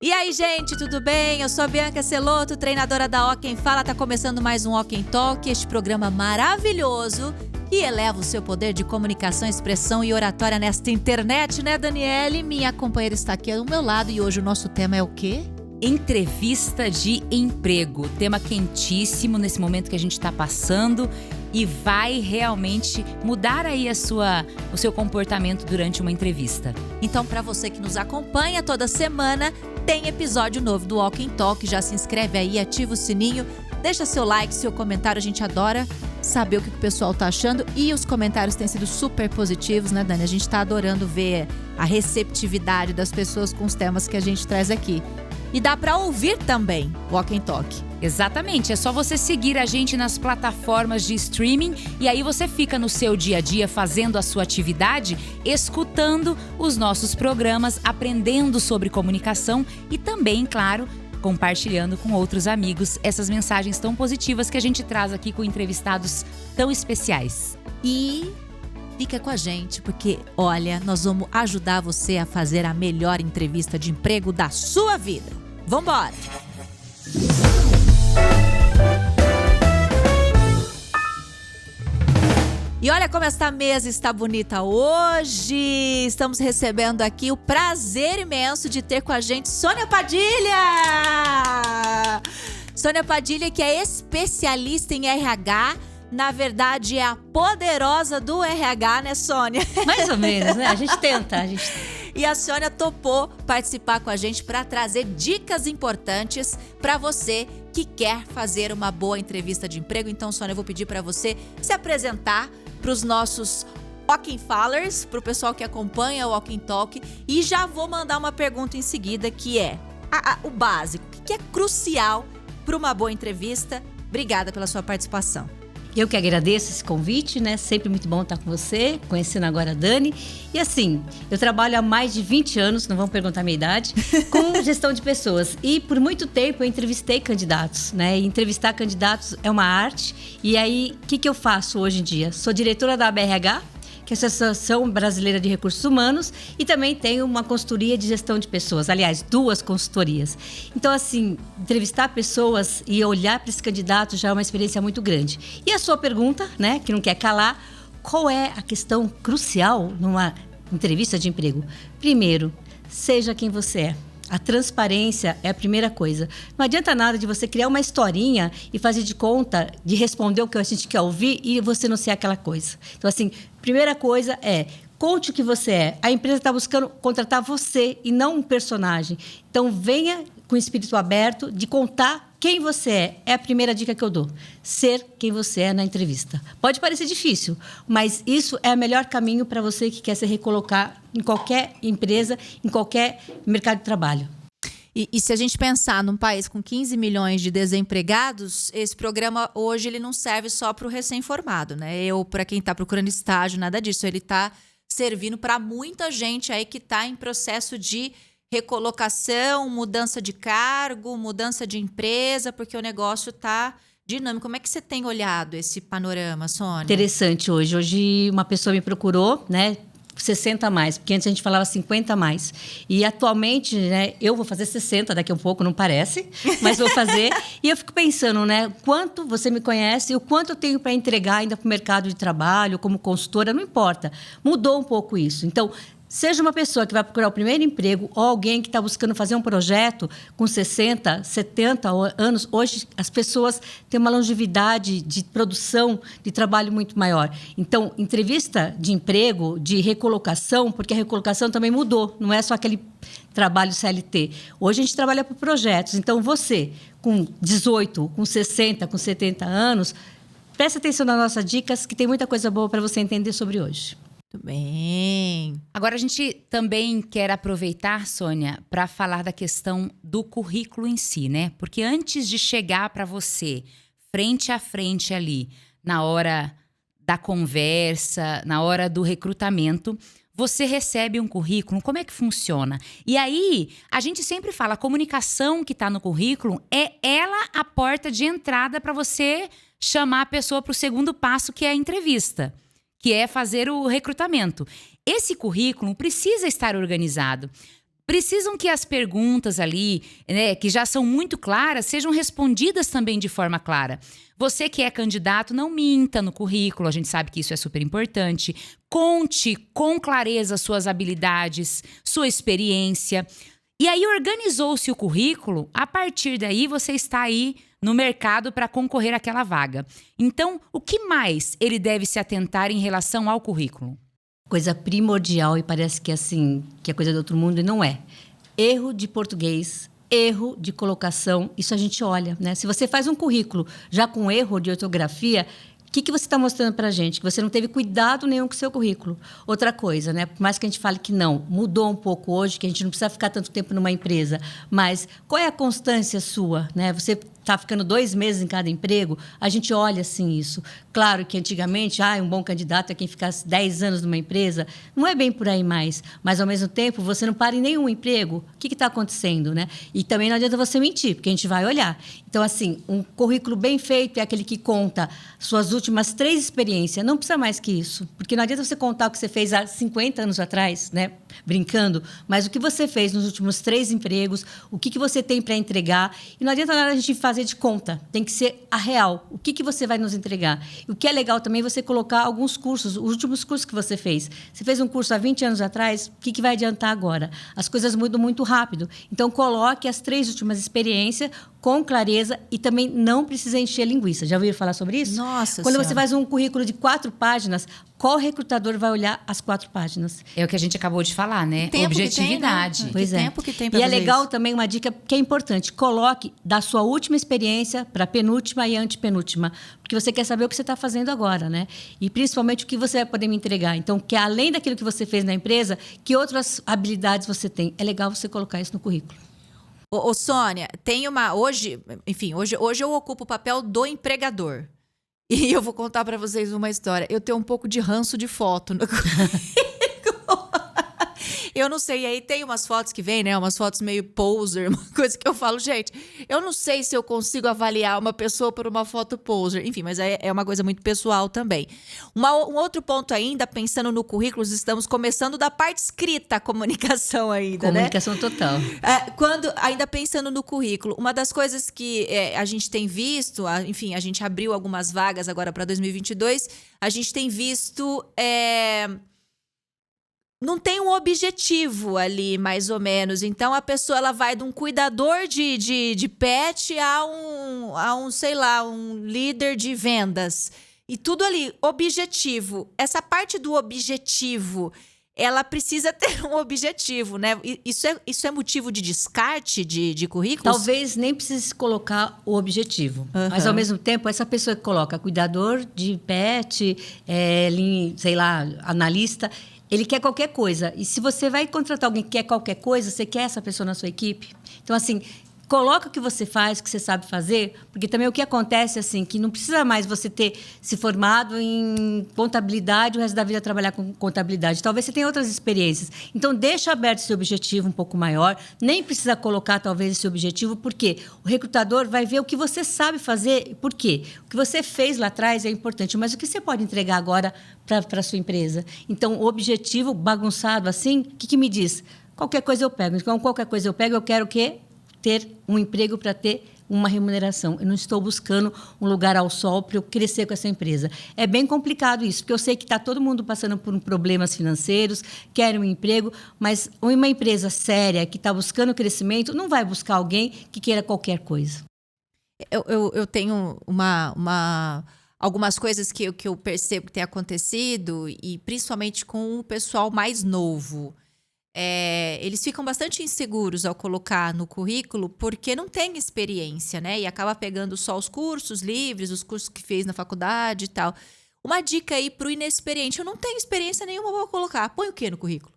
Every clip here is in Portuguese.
E aí, gente, tudo bem? Eu sou a Bianca Celoto, treinadora da Ó Quem Fala. Tá começando mais um Ó Quem Talk, este programa maravilhoso que eleva o seu poder de comunicação, expressão e oratória nesta internet, né, Daniele? Minha companheira está aqui ao meu lado e hoje o nosso tema é o quê? Entrevista de emprego, tema quentíssimo nesse momento que a gente está passando e vai realmente mudar aí o seu comportamento durante uma entrevista. Então, para você que nos acompanha toda semana, tem episódio novo do Ó Quem Talk. Já se inscreve aí, ativa o sininho, deixa seu like, seu comentário. A gente adora saber o que o pessoal tá achando e os comentários têm sido super positivos, né, Dani? A gente tá adorando ver a receptividade das pessoas com os temas que a gente traz aqui. E dá para ouvir também o Ó Quem Talk. Exatamente, é só você seguir a gente nas plataformas de streaming e aí você fica no seu dia a dia fazendo a sua atividade, escutando os nossos programas, aprendendo sobre comunicação e também, claro, compartilhando com outros amigos essas mensagens tão positivas que a gente traz aqui com entrevistados tão especiais. E fica com a gente, porque, olha, nós vamos ajudar você a fazer a melhor entrevista de emprego da sua vida. Vambora! E olha como esta mesa está bonita hoje. Estamos recebendo aqui o prazer imenso de ter com a gente Sônia Padilha. Sônia Padilha, que é especialista em RH. Na verdade, é a poderosa do RH, né, Sônia? Mais ou menos, né? A gente tenta. E a Sônia topou participar com a gente para trazer dicas importantes para você que quer fazer uma boa entrevista de emprego. Então, Sônia, eu vou pedir para você se apresentar para os nossos Ó Quem Fallers, para o pessoal que acompanha o Ó Quem Talk. E já vou mandar uma pergunta em seguida, que é o básico, que é crucial para uma boa entrevista. Obrigada pela sua participação. Eu que agradeço esse convite, né? Sempre muito bom estar com você, conhecendo agora a Dani. E assim, eu trabalho há mais de 20 anos, não vamos perguntar a minha idade, com gestão de pessoas. E por muito tempo eu entrevistei candidatos, né? E entrevistar candidatos é uma arte. E aí, o que eu faço hoje em dia? Sou diretora da ABRH, que é a Associação Brasileira de Recursos Humanos, e também tenho uma consultoria de gestão de pessoas, aliás, 2 consultorias. Então, assim, entrevistar pessoas e olhar para esse candidato já é uma experiência muito grande. E a sua pergunta, né, que não quer calar, qual é a questão crucial numa entrevista de emprego? Primeiro, seja quem você é. A transparência é a primeira coisa. Não adianta nada de você criar uma historinha e fazer de conta de responder o que a gente quer ouvir e você não ser aquela coisa. Então, assim, primeira coisa é conte o que você é. A empresa está buscando contratar você e não um personagem. Então, venha com o espírito aberto de contar quem você é. É a primeira dica que eu dou. Ser quem você é na entrevista. Pode parecer difícil, mas isso é o melhor caminho para você que quer se recolocar em qualquer empresa, em qualquer mercado de trabalho. E se a gente pensar num país com 15 milhões de desempregados, esse programa hoje ele não serve só para o recém-formado, né? Para quem está procurando estágio, nada disso. Ele está servindo para muita gente aí que está em processo de recolocação, mudança de cargo, mudança de empresa, porque o negócio está dinâmico. Como é que você tem olhado esse panorama, Sônia? Interessante hoje. Hoje uma pessoa me procurou, né? 60 a mais, porque antes a gente falava 50 a mais. E atualmente, né, eu vou fazer 60 daqui a um pouco, não parece, mas vou fazer. E eu fico pensando, né, quanto você me conhece e o quanto eu tenho para entregar ainda para o mercado de trabalho, como consultora, não importa. Mudou um pouco isso. Então, seja uma pessoa que vai procurar o primeiro emprego ou alguém que está buscando fazer um projeto com 60, 70 anos. Hoje, as pessoas têm uma longevidade de produção de trabalho muito maior. Então, entrevista de emprego, de recolocação, porque a recolocação também mudou. Não é só aquele trabalho CLT. Hoje, a gente trabalha por projetos. Então, você, com 18, com 60, com 70 anos, preste atenção nas nossas dicas, que tem muita coisa boa para você entender sobre hoje. Muito bem. Agora, a gente também quer aproveitar, Sônia, para falar da questão do currículo em si, né? Porque antes de chegar para você, frente a frente ali, na hora da conversa, na hora do recrutamento, você recebe um currículo. Como é que funciona? E aí, a gente sempre fala, a comunicação que está no currículo é ela a porta de entrada para você chamar a pessoa para o segundo passo, que é a entrevista, que é fazer o recrutamento. Esse currículo precisa estar organizado. precisam que as perguntas ali, né, que já são muito claras, sejam respondidas também de forma clara. Você que é candidato, não minta no currículo, a gente sabe que isso é super importante. Conte com clareza suas habilidades, sua experiência. E aí organizou-se o currículo, a partir daí você está aí no mercado para concorrer àquela vaga. Então, o que mais ele deve se atentar em relação ao currículo? Coisa primordial, e parece que assim, que é coisa do outro mundo, e não é. Erro de português, erro de colocação, isso a gente olha, né? Se você faz um currículo já com erro de ortografia, o que você está mostrando para a gente? Que você não teve cuidado nenhum com o seu currículo. Outra coisa, né? Por mais que a gente fale que não, mudou um pouco hoje, que a gente não precisa ficar tanto tempo numa empresa, mas qual é a constância sua, né? Você está ficando 2 meses em cada emprego, a gente olha assim isso. Claro que antigamente, um bom candidato é quem ficasse 10 anos numa empresa. Não é bem por aí mais. Mas, ao mesmo tempo, você não para em nenhum emprego. O que está acontecendo, né? E também não adianta você mentir, porque a gente vai olhar. Então, assim, um currículo bem feito é aquele que conta suas últimas 3 experiências. Não precisa mais que isso. Porque não adianta você contar o que você fez há 50 anos atrás, né? Brincando. Mas o que você fez nos últimos 3 empregos, o que você tem para entregar. E não adianta nada a gente fazer de conta, tem que ser a real. O que você vai nos entregar? E o que é legal também é você colocar alguns cursos, os últimos cursos que você fez. Você fez um curso há 20 anos atrás, o que vai adiantar agora? As coisas mudam muito rápido. Então, coloque as 3 últimas experiências com clareza e também não precisa encher linguiça. Já ouviram falar sobre isso? Nossa Quando Senhora. você faz um currículo de 4 páginas, qual recrutador vai olhar as 4 páginas? É o que a gente acabou de falar, né? Tempo que Objetividade. tem, né? Pois Que é. tempo que tem pra E é fazer legal isso? também uma dica que é importante. Coloque da sua última experiência para a penúltima e antepenúltima. Porque você quer saber o que você está fazendo agora, né? E principalmente o que você vai poder me entregar. Então, que além daquilo que você fez na empresa, que outras habilidades você tem. É legal você colocar isso no currículo. Ô, Sônia, tem uma... Hoje eu ocupo o papel do empregador. E eu vou contar pra vocês uma história. Eu tenho um pouco de ranço de foto no currículo. Eu não sei, e aí tem umas fotos que vem, né? Umas fotos meio poser, uma coisa que eu falo, gente, eu não sei se eu consigo avaliar uma pessoa por uma foto poser. Enfim, mas é uma coisa muito pessoal também. Um outro ponto ainda, pensando no currículo, estamos começando da parte escrita, a comunicação ainda, Comunicação total. Ainda pensando no currículo, uma das coisas que a gente tem visto, enfim, a gente abriu algumas vagas agora para 2022, a gente tem visto... não tem um objetivo ali, mais ou menos. Então, a pessoa ela vai de um cuidador de pet a um, sei lá, um líder de vendas. E tudo ali, objetivo. Essa parte do objetivo, ela precisa ter um objetivo, né? Isso é motivo de descarte de currículos? Talvez nem precise colocar o objetivo. Mas, ao mesmo tempo, essa pessoa que coloca cuidador de pet, sei lá, analista... Ele quer qualquer coisa. E se você vai contratar alguém que quer qualquer coisa, você quer essa pessoa na sua equipe? Então, assim, coloca o que você faz, o que você sabe fazer, porque também o que acontece, assim, que não precisa mais você ter se formado em contabilidade, o resto da vida trabalhar com contabilidade. Talvez você tenha outras experiências. Então, deixa aberto esse objetivo um pouco maior. Nem precisa colocar, talvez, esse objetivo, porque o recrutador vai ver o que você sabe fazer. Por quê? O que você fez lá atrás é importante, mas o que você pode entregar agora para a sua empresa? Então, o objetivo bagunçado assim, o que me diz? Qualquer coisa eu pego. Então, qualquer coisa eu pego, eu quero o quê? Ter um emprego para ter uma remuneração. Eu não estou buscando um lugar ao sol para eu crescer com essa empresa. É bem complicado isso, porque eu sei que está todo mundo passando por problemas financeiros, quer um emprego, mas uma empresa séria que está buscando crescimento não vai buscar alguém que queira qualquer coisa. Eu tenho algumas coisas que eu percebo que tem acontecido, e principalmente com o pessoal mais novo. Eles ficam bastante inseguros ao colocar no currículo porque não tem experiência, né? E acaba pegando só os cursos livres, os cursos que fez na faculdade e tal. Uma dica aí pro inexperiente: eu não tenho experiência nenhuma, vou colocar. Põe o quê no currículo?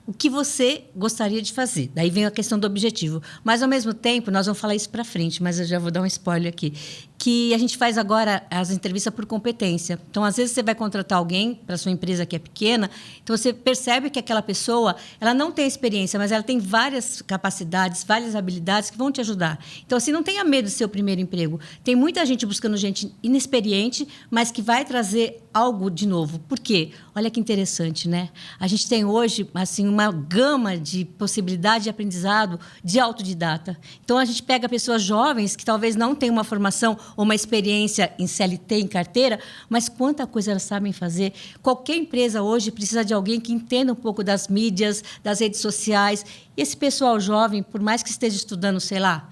O que você gostaria de fazer? Daí vem a questão do objetivo. Mas, ao mesmo tempo, nós vamos falar isso para frente, mas eu já vou dar um spoiler aqui. que a gente faz agora as entrevistas por competência. Então, às vezes, você vai contratar alguém para sua empresa que é pequena, então você percebe que aquela pessoa, ela não tem experiência, mas ela tem várias capacidades, várias habilidades que vão te ajudar. Então, assim, não tenha medo do seu primeiro emprego. Tem muita gente buscando gente inexperiente, mas que vai trazer algo de novo. Por quê? Olha que interessante, né? A gente tem hoje, assim, uma gama de possibilidade de aprendizado de autodidata. Então, a gente pega pessoas jovens que talvez não tenham uma formação ou uma experiência em CLT, em carteira, mas quanta coisa elas sabem fazer. Qualquer empresa hoje precisa de alguém que entenda um pouco das mídias, das redes sociais. E esse pessoal jovem, por mais que esteja estudando, sei lá,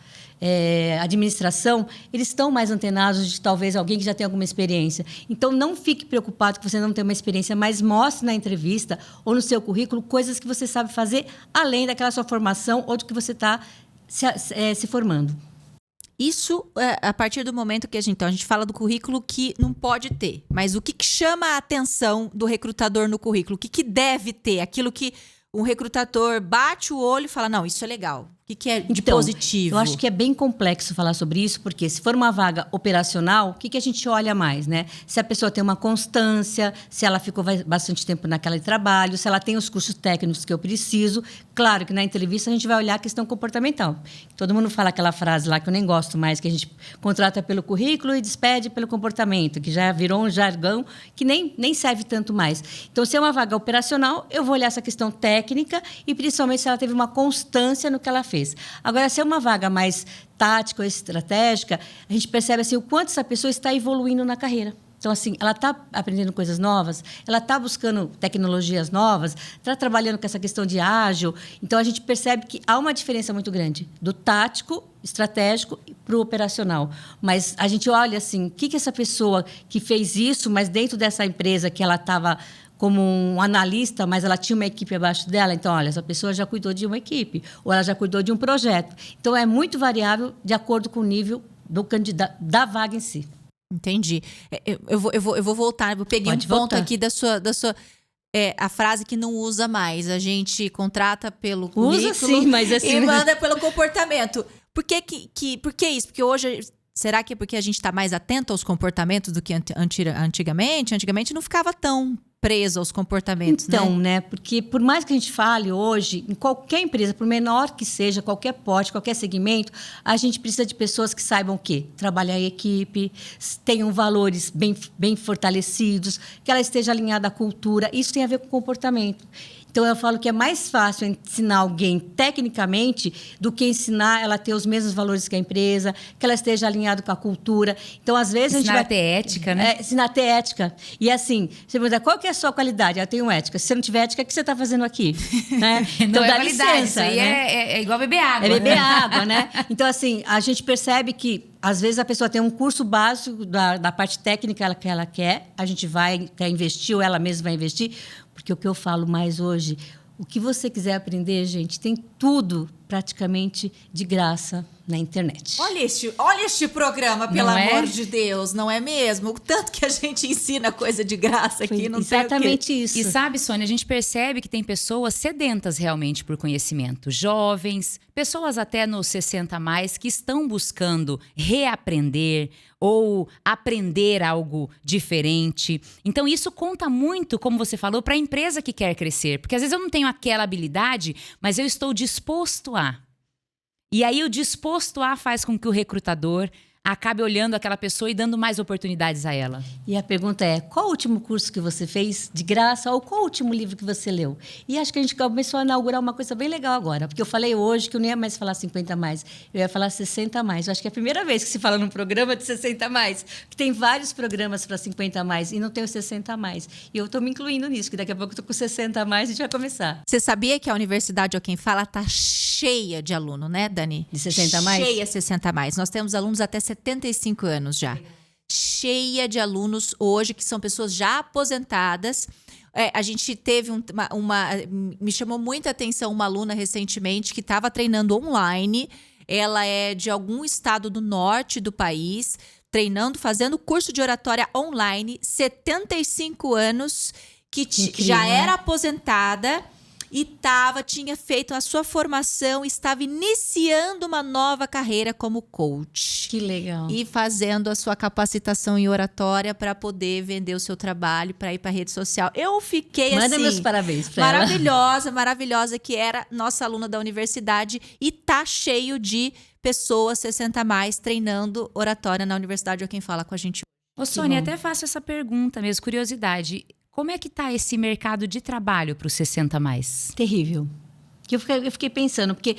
administração, eles estão mais antenados de talvez alguém que já tenha alguma experiência. Então, não fique preocupado que você não tem uma experiência, mas mostre na entrevista ou no seu currículo coisas que você sabe fazer além daquela sua formação ou do que você está se formando. Isso, a partir do momento que a gente fala do currículo que não pode ter, mas o que chama a atenção do recrutador no currículo? O que deve ter? Aquilo que um recrutador bate o olho e fala, não, isso é legal. O que é de positivo? Eu acho que é bem complexo falar sobre isso, porque se for uma vaga operacional, o que a gente olha mais, né? Se a pessoa tem uma constância, se ela ficou bastante tempo naquele trabalho, se ela tem os cursos técnicos que eu preciso. Claro que na entrevista a gente vai olhar a questão comportamental. Todo mundo fala aquela frase lá que eu nem gosto mais, que a gente contrata pelo currículo e despede pelo comportamento, que já virou um jargão que nem serve tanto mais. Então, se é uma vaga operacional, eu vou olhar essa questão técnica e principalmente se ela teve uma constância no que ela fez. Agora, se é uma vaga mais tática ou estratégica, a gente percebe assim, o quanto essa pessoa está evoluindo na carreira. Então, assim, ela está aprendendo coisas novas, ela está buscando tecnologias novas, está trabalhando com essa questão de ágil. Então, a gente percebe que há uma diferença muito grande do tático, estratégico para o operacional. Mas a gente olha assim, o que essa pessoa que fez isso, mas dentro dessa empresa que ela estava como um analista, mas ela tinha uma equipe abaixo dela. Então, olha, essa pessoa já cuidou de uma equipe, ou ela já cuidou de um projeto. Então, é muito variável de acordo com o nível do candidato, da vaga em si. Entendi. Eu vou voltar. Eu peguei Pode um ponto voltar. aqui da sua a frase que não usa mais. A gente contrata pelo currículo Usa sim, mas assim... e manda pelo comportamento. Por que isso? Porque hoje... Será que é porque a gente está mais atento aos comportamentos do que antigamente? Antigamente não ficava tão preso aos comportamentos, então, né? Porque por mais que a gente fale hoje, em qualquer empresa, por menor que seja, qualquer porte, qualquer segmento, a gente precisa de pessoas que saibam o quê? Trabalhar em equipe, tenham valores bem fortalecidos, que ela esteja alinhada à cultura. Isso tem a ver com comportamento. Então, eu falo que é mais fácil ensinar alguém tecnicamente do que ensinar ela a ter os mesmos valores que a empresa, que ela esteja alinhada com a cultura. Então, às vezes, a gente vai... Ensinar a ter ética, né? Ensinar a ter ética. E assim, você pergunta, qual que é a sua qualidade? Eu tenho ética. Se você não tiver ética, o que você está fazendo aqui? Né? Então, dá é qualidade. licença, Isso aí né? é igual beber água. É beber água, né? Então, assim, a gente percebe que, às vezes, a pessoa tem um curso básico da parte técnica que ela quer, a gente quer investir, ou ela mesma vai investir, porque o que eu falo mais hoje, o que você quiser aprender, gente, tem tudo praticamente de graça na internet. Olha este programa, pelo Não é? amor de Deus, não é mesmo? O tanto que a gente ensina coisa de graça aqui, não sei o quê. Exatamente isso. E sabe, Sônia, a gente percebe que tem pessoas sedentas realmente por conhecimento. Jovens, pessoas até nos 60 a mais que estão buscando reaprender ou aprender algo diferente. Então, isso conta muito, como você falou, para a empresa que quer crescer. Porque às vezes eu não tenho aquela habilidade, mas eu estou disposto a. E aí o disposto a faz com que o recrutador acabe olhando aquela pessoa e dando mais oportunidades a ela. E a pergunta é, qual o último curso que você fez de graça ou qual o último livro que você leu? E acho que a gente começou a inaugurar uma coisa bem legal agora, porque eu falei hoje que eu não ia mais falar 50 a mais, eu ia falar 60 a mais. Eu acho que é a primeira vez que se fala num programa de 60 a mais, que tem vários programas para 50 a mais e não tem os 60 a mais. E eu estou me incluindo nisso, que daqui a pouco eu estou com 60 a mais e a gente vai começar. Você sabia que a Universidade Ó Quem Fala está cheia de aluno, né, Dani? De 60 a mais? Cheia 60 a mais. Nós temos alunos até 75 anos já. Cheia de alunos hoje, que são pessoas já aposentadas. A gente teve me chamou muita atenção uma aluna recentemente que estava treinando online. Ela é de algum estado do norte do país, treinando, fazendo curso de oratória online, 75 anos, que Incrível, já né? era aposentada. e tinha feito a sua formação, estava iniciando uma nova carreira como coach. Que legal. E fazendo a sua capacitação em oratória para poder vender o seu trabalho, para ir para a rede social. Eu fiquei Manda assim... meus parabéns pra ela. Maravilhosa, maravilhosa, que era nossa aluna da universidade e tá cheio de pessoas 60 a mais treinando oratória na universidade. Ou quem fala com a gente. Ô, Sônia, até faço essa pergunta mesmo, curiosidade. Como é que tá esse mercado de trabalho para os 60 a mais? Terrível. Eu fiquei pensando, porque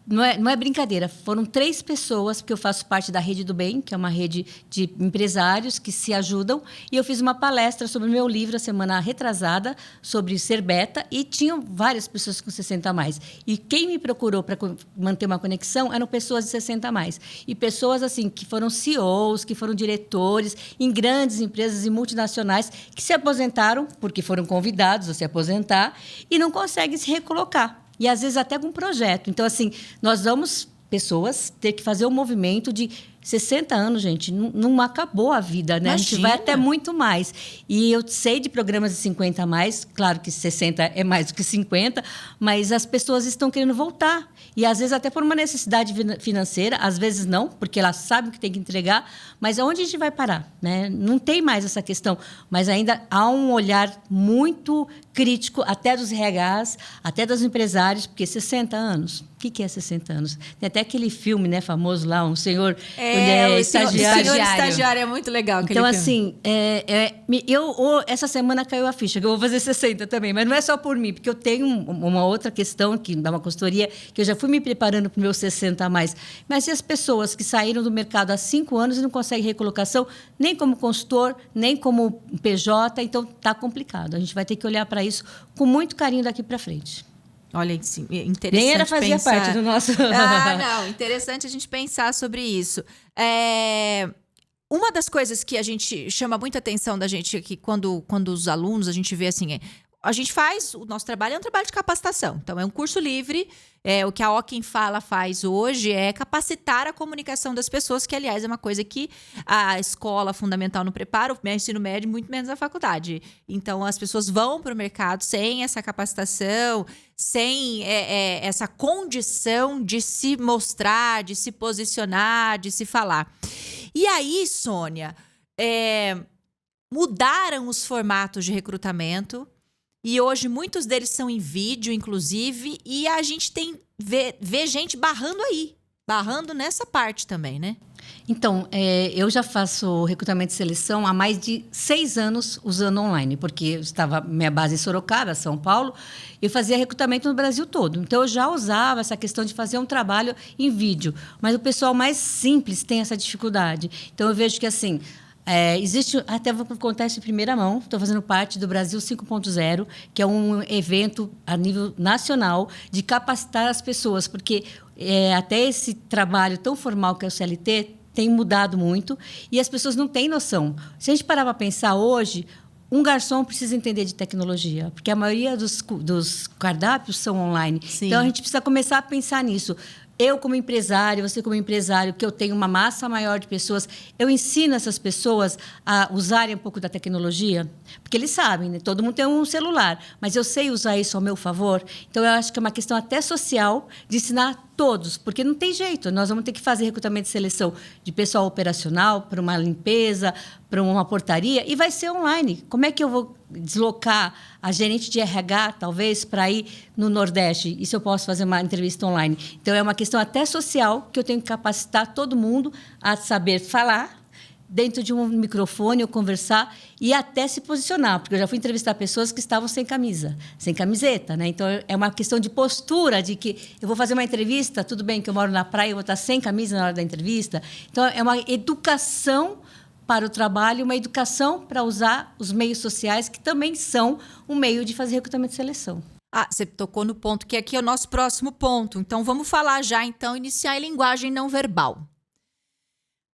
não é brincadeira. Foram 3 pessoas, porque eu faço parte da Rede do Bem, que é uma rede de empresários que se ajudam. E eu fiz uma palestra sobre o meu livro a semana retrasada, sobre ser beta, e tinham várias pessoas com 60 a mais. E quem me procurou para manter uma conexão eram pessoas de 60 a mais. E pessoas assim que foram CEOs, que foram diretores em grandes empresas e multinacionais, que se aposentaram, porque foram convidados a se aposentar, e não conseguem se recolocar. E, às vezes, até com um projeto. Então, assim, nós vamos, pessoas, ter que fazer um movimento de 60 anos, gente. Não acabou a vida, né? Imagina. A gente vai até muito mais. E eu sei de programas de 50 a mais. Claro que 60 é mais do que 50. Mas as pessoas estão querendo voltar. E, às vezes, até por uma necessidade financeira. Às vezes, não, porque elas sabem que tem que entregar. Mas aonde a gente vai parar, né? Não tem mais essa questão. Mas ainda há um olhar muito crítico, até dos RHs, até dos empresários, porque 60 anos, o que é 60 anos? Tem até aquele filme, né, famoso lá, um senhor, quando é estagiário. O senhor estagiário é muito legal. Então, assim, essa semana caiu a ficha, que eu vou fazer 60 também, mas não é só por mim, porque eu tenho uma outra questão, que dá uma consultoria, que eu já fui me preparando para os meus 60 a mais. Mas e as pessoas que saíram do mercado há 5 anos e não conseguem recolocação, nem como consultor, nem como PJ, então está complicado. A gente vai ter que olhar para isso com muito carinho daqui para frente. Olha, sim, interessante. Nem era fazia pensar. parte do nosso. Não, interessante a gente pensar sobre isso. Uma das coisas que a gente chama muita atenção da gente aqui, quando os alunos, a gente vê assim, a gente faz, o nosso trabalho é um trabalho de capacitação. Então, é um curso livre. O que a Oquem Fala faz hoje é capacitar a comunicação das pessoas, que, aliás, é uma coisa que a escola fundamental não prepara, o ensino médio, muito menos a faculdade. Então, as pessoas vão para o mercado sem essa capacitação, sem essa condição de se mostrar, de se posicionar, de se falar. E aí, Sônia, mudaram os formatos de recrutamento. E hoje muitos deles são em vídeo, inclusive, e a gente vê gente barrando nessa parte também, né? Então, eu já faço recrutamento e seleção há mais de 6 anos usando online, porque minha base em Sorocaba, São Paulo, eu fazia recrutamento no Brasil todo. Então, eu já usava essa questão de fazer um trabalho em vídeo, mas o pessoal mais simples tem essa dificuldade. Então, eu vejo que, assim, existe, até vou contar isso em primeira mão, estou fazendo parte do Brasil 5.0, que é um evento a nível nacional de capacitar as pessoas, porque até esse trabalho tão formal que é o CLT tem mudado muito e as pessoas não têm noção. Se a gente parar para pensar hoje, um garçom precisa entender de tecnologia, porque a maioria dos cardápios são online. Sim. Então, a gente precisa começar a pensar nisso. Eu, como empresário, você como empresário, que eu tenho uma massa maior de pessoas, eu ensino essas pessoas a usarem um pouco da tecnologia, porque eles sabem, né? Todo mundo tem um celular, mas eu sei usar isso ao meu favor. Então, eu acho que é uma questão até social de ensinar todos, porque não tem jeito. Nós vamos ter que fazer recrutamento e seleção de pessoal operacional para uma limpeza, para uma portaria, e vai ser online. Como é que eu vou deslocar a gerente de RH, talvez, para ir no Nordeste? E se eu posso fazer uma entrevista online? Então, é uma questão até social que eu tenho que capacitar todo mundo a saber falar dentro de um microfone ou conversar e até se posicionar, porque eu já fui entrevistar pessoas que estavam sem camisa, sem camiseta, né? Então, é uma questão de postura, de que eu vou fazer uma entrevista, tudo bem que eu moro na praia, eu vou estar sem camisa na hora da entrevista. Então, é uma educação para o trabalho, uma educação para usar os meios sociais, que também são um meio de fazer recrutamento e seleção. Você tocou no ponto que aqui é o nosso próximo ponto. Então, vamos falar já, iniciar em linguagem não verbal.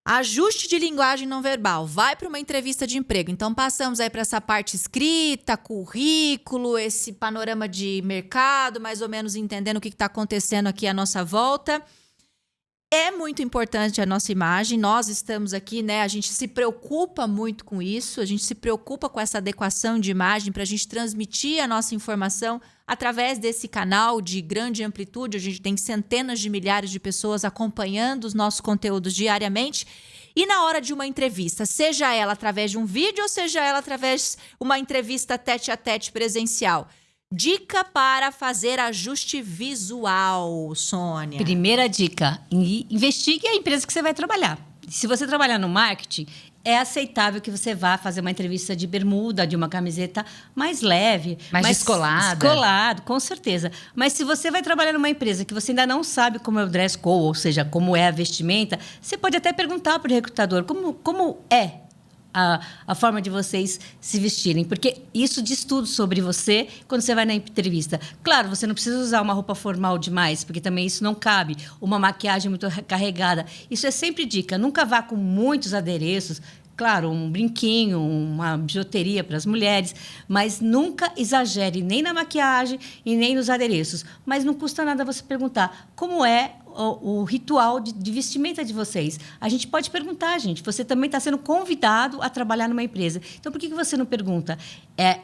Ajuste de linguagem não verbal. Vai para uma entrevista de emprego. Então, passamos aí para essa parte escrita, currículo, esse panorama de mercado, mais ou menos entendendo o que está acontecendo aqui à nossa volta. É muito importante a nossa imagem, nós estamos aqui, né? A gente se preocupa muito com isso, a gente se preocupa com essa adequação de imagem para a gente transmitir a nossa informação através desse canal de grande amplitude. A gente tem centenas de milhares de pessoas acompanhando os nossos conteúdos diariamente. E na hora de uma entrevista, seja ela através de um vídeo ou seja ela através de uma entrevista tete a tete presencial, dica para fazer ajuste visual, Sônia. Primeira dica, investigue a empresa que você vai trabalhar. Se você trabalhar no marketing, é aceitável que você vá fazer uma entrevista de bermuda, de uma camiseta mais leve. Mais descolada. Descolado, com certeza. Mas se você vai trabalhar numa empresa que você ainda não sabe como é o dress code, ou seja, como é a vestimenta, você pode até perguntar para o recrutador como é a forma de vocês se vestirem, porque isso diz tudo sobre você quando você vai na entrevista. Claro, você não precisa usar uma roupa formal demais, porque também isso não cabe, uma maquiagem muito carregada. Isso é sempre dica, nunca vá com muitos adereços. Claro, um brinquinho, uma bijuteria para as mulheres, mas nunca exagere nem na maquiagem e nem nos adereços. Mas não custa nada você perguntar como é o ritual de vestimenta de vocês. A gente pode perguntar, gente. Você também está sendo convidado a trabalhar numa empresa. Então, por que você não pergunta?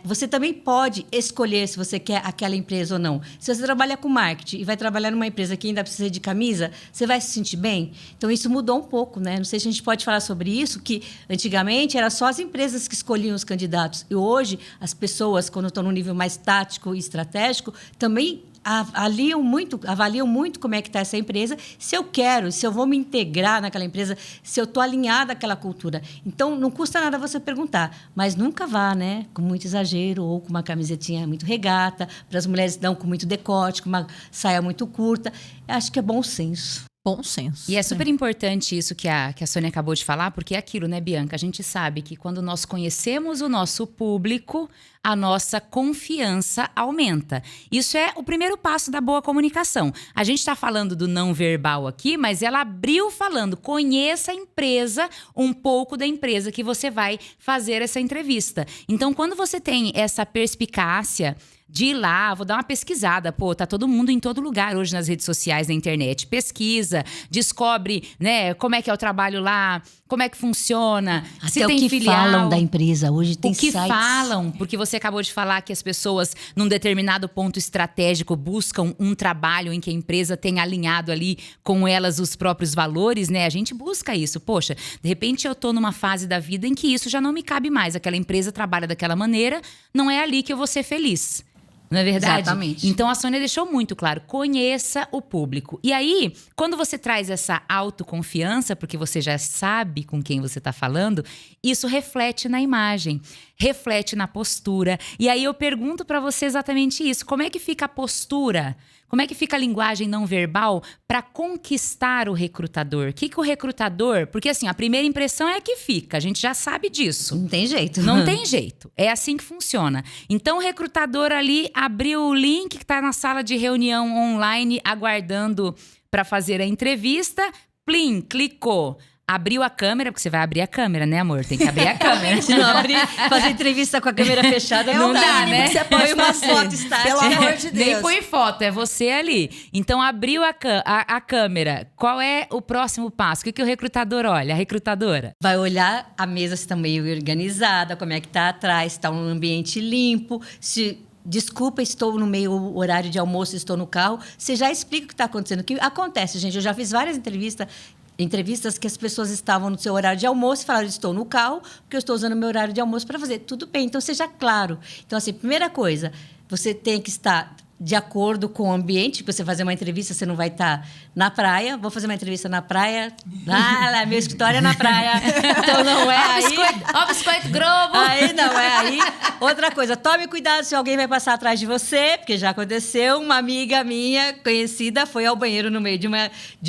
Você também pode escolher se você quer aquela empresa ou não. Se você trabalha com marketing e vai trabalhar numa empresa que ainda precisa de camisa, você vai se sentir bem? Então, isso mudou um pouco, né? Não sei se a gente pode falar sobre isso, que antigamente era só as empresas que escolhiam os candidatos. E hoje, as pessoas, quando estão no nível mais tático e estratégico, também avaliam muito como é que está essa empresa, se eu vou me integrar naquela empresa, se eu estou alinhada àquela cultura. Então, não custa nada você perguntar, mas nunca vá, né, com muito exagero ou com uma camisetinha muito regata, para as mulheres não com muito decote, com uma saia muito curta. Eu acho que é bom senso. Bom senso. E é super importante isso que a Sônia acabou de falar, porque é aquilo, né, Bianca? A gente sabe que quando nós conhecemos o nosso público, a nossa confiança aumenta. Isso é o primeiro passo da boa comunicação. A gente está falando do não verbal aqui, mas ela abriu falando, conheça a empresa, um pouco da empresa que você vai fazer essa entrevista. Então, quando você tem essa perspicácia de ir lá, vou dar uma pesquisada. Pô, tá todo mundo em todo lugar hoje nas redes sociais, na internet. Pesquisa, descobre, né, como é que é o trabalho lá, como é que funciona. Até se o tem que filial, falam da empresa. Hoje tem o que sites. falam, porque você acabou de falar que as pessoas, num determinado ponto estratégico, buscam um trabalho em que a empresa tenha alinhado ali com elas os próprios valores, né? A gente busca isso. Poxa, de repente eu tô numa fase da vida em que isso já não me cabe mais. Aquela empresa trabalha daquela maneira, não é ali que eu vou ser feliz. Não é verdade? Exatamente. Então, a Sônia deixou muito claro, conheça o público. E aí, quando você traz essa autoconfiança, porque você já sabe com quem você está falando, isso reflete na imagem, reflete na postura. E aí, eu pergunto para você exatamente isso. Como é que fica a postura? Como é que fica a linguagem não verbal para conquistar o recrutador? O que o recrutador... Porque assim, a primeira impressão é a que fica, a gente já sabe disso. Não tem jeito. Não tem jeito, é assim que funciona. Então o recrutador ali abriu o link que está na sala de reunião online aguardando para fazer a entrevista, plim, clicou. Abriu a câmera, porque você vai abrir a câmera, né, amor? Tem que abrir a câmera. Se não abrir, fazer entrevista com a câmera fechada não dá, né? Você pode uma fazer. foto estática. Pelo amor de Deus. Nem põe foto, é você ali. Então, abriu a câmera. Qual é o próximo passo? O que o recrutador olha? A recrutadora? Vai olhar a mesa se está meio organizada, como é que está atrás, se está um ambiente limpo, se... Desculpa, estou no meio horário de almoço, estou no carro. Você já explica o que está acontecendo. O que acontece, gente? Eu já fiz várias entrevistas que as pessoas estavam no seu horário de almoço e falaram, estou no carro porque eu estou usando o meu horário de almoço para fazer. Tudo bem, então seja claro. Então, assim, primeira coisa, você tem que estar de acordo com o ambiente, que você fazer uma entrevista, você não vai estar na praia. Vou fazer uma entrevista na praia. Lá, meu escritório é na praia. Então, não é aí. Ó, biscoito Globo! Aí, não é aí. Outra coisa, tome cuidado se alguém vai passar atrás de você, porque já aconteceu. Uma amiga minha, conhecida, foi ao banheiro no meio de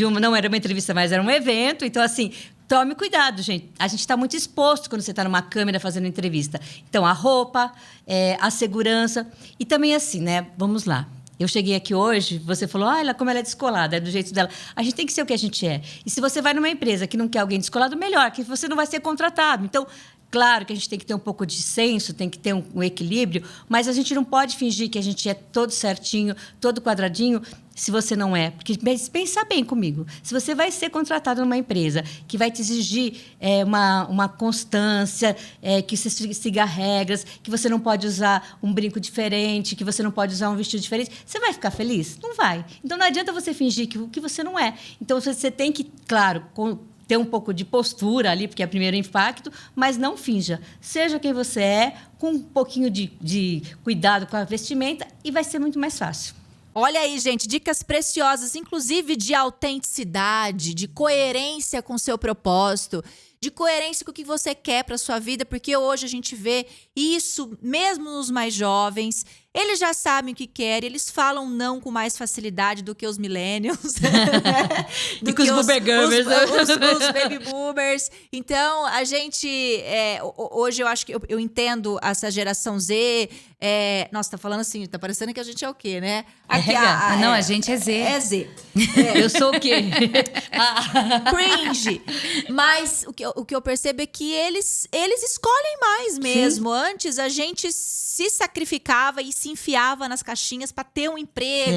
uma não era uma entrevista, mas era um evento. Então, assim... Tome cuidado, gente. A gente está muito exposto quando você está numa câmera fazendo entrevista. Então, a roupa, a segurança. E também assim, né? Vamos lá. Eu cheguei aqui hoje, você falou, como ela é descolada, é do jeito dela. A gente tem que ser o que a gente é. E se você vai numa empresa que não quer alguém descolado, melhor, que você não vai ser contratado. Então, Claro que a gente tem que ter um pouco de senso, tem que ter um equilíbrio, mas a gente não pode fingir que a gente é todo certinho, todo quadradinho, se você não é. Porque pensa bem comigo. Se você vai ser contratado numa empresa que vai te exigir uma constância, que você siga regras, que você não pode usar um brinco diferente, que você não pode usar um vestido diferente, você vai ficar feliz? Não vai. Então, não adianta você fingir que você não é. Então, você tem que, claro, ter um pouco de postura ali, porque é o primeiro impacto, mas não finja. Seja quem você é, com um pouquinho de cuidado com a vestimenta, e vai ser muito mais fácil. Olha aí, gente, dicas preciosas, inclusive de autenticidade, de coerência com o seu propósito, de coerência com o que você quer para sua vida, porque hoje a gente vê isso mesmo nos mais jovens. Eles já sabem o que querem, eles falam não com mais facilidade do que os millennials. do que os boomer boomers. Os baby boomers. Então, a gente... hoje eu acho que eu entendo essa geração Z. Nossa, tá falando assim, tá parecendo que a gente é o quê, né? Aqui, não, a gente é Z. É Z. Eu sou o quê? Cringe. Mas o que eu percebo é que eles escolhem mais mesmo. Sim. Antes, a gente se sacrificava e se enfiava nas caixinhas para ter um emprego.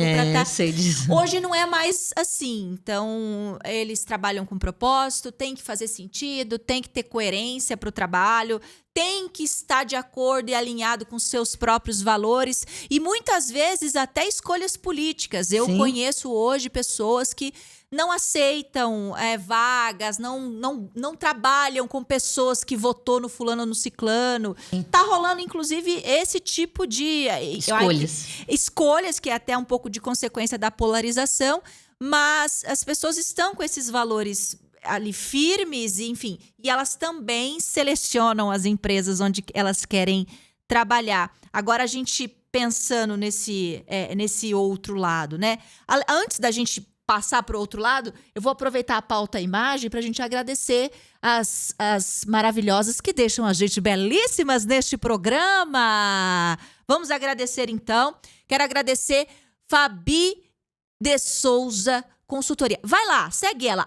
Sei disso. Hoje não é mais assim. Então, eles trabalham com propósito, tem que fazer sentido, tem que ter coerência para o trabalho, tem que estar de acordo e alinhado com seus próprios valores e muitas vezes até escolhas políticas. Eu conheço hoje pessoas que não aceitam vagas, não trabalham com pessoas que votou no fulano ou no ciclano. Tá rolando, inclusive, esse tipo de... Escolhas, que é até um pouco de consequência da polarização, mas as pessoas estão com esses valores ali firmes, enfim, e elas também selecionam as empresas onde elas querem trabalhar. Agora, a gente pensando nesse outro lado, né? Antes da gente passar para o outro lado, eu vou aproveitar a pauta imagem para a gente agradecer as maravilhosas que deixam a gente belíssimas neste programa. Vamos agradecer, então. Quero agradecer Fabi de Souza Consultoria. Vai lá, segue ela,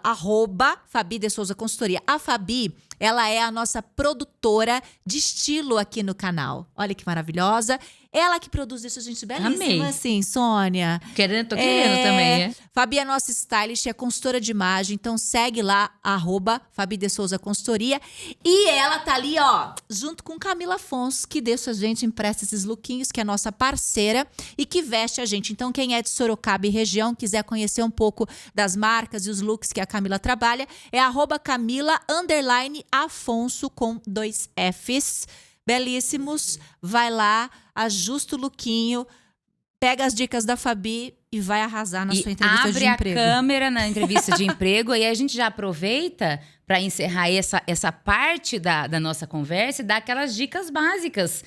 @Fabi de Souza Consultoria. A Fabi, ela é a nossa produtora de estilo aqui no canal. Olha que maravilhosa. Ela que produz isso, gente, belíssima assim, Sônia. Tô querendo também, Fabi é nossa stylist, é consultora de imagem, então segue lá, @Fabi de Souza Consultoria. E ela tá ali, ó, junto com Camila Afonso, que deixa a gente, empresta esses lookinhos, que é nossa parceira e que veste a gente. Então, quem é de Sorocaba e região, quiser conhecer um pouco das marcas e os looks que a Camila trabalha, é @Camila_Afonso com 2 Fs. Belíssimos, vai lá, ajusta o lookinho, pega as dicas da Fabi e vai arrasar na sua entrevista de emprego. Abre a câmera na entrevista de emprego e aí a gente já aproveita para encerrar essa parte da nossa conversa e dar aquelas dicas básicas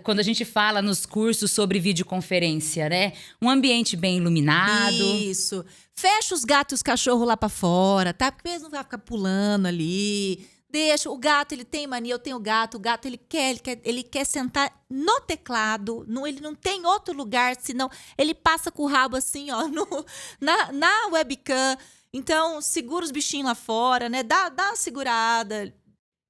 quando a gente fala nos cursos sobre videoconferência, né? Um ambiente bem iluminado. Isso. Fecha os gatos e os cachorros lá para fora, tá? Porque eles não vão ficar pulando ali. Deixa, o gato, ele tem mania, eu tenho gato, o gato ele quer sentar no teclado, ele não tem outro lugar, senão ele passa com o rabo assim, ó, na webcam. Então, segura os bichinhos lá fora, né? Dá uma segurada.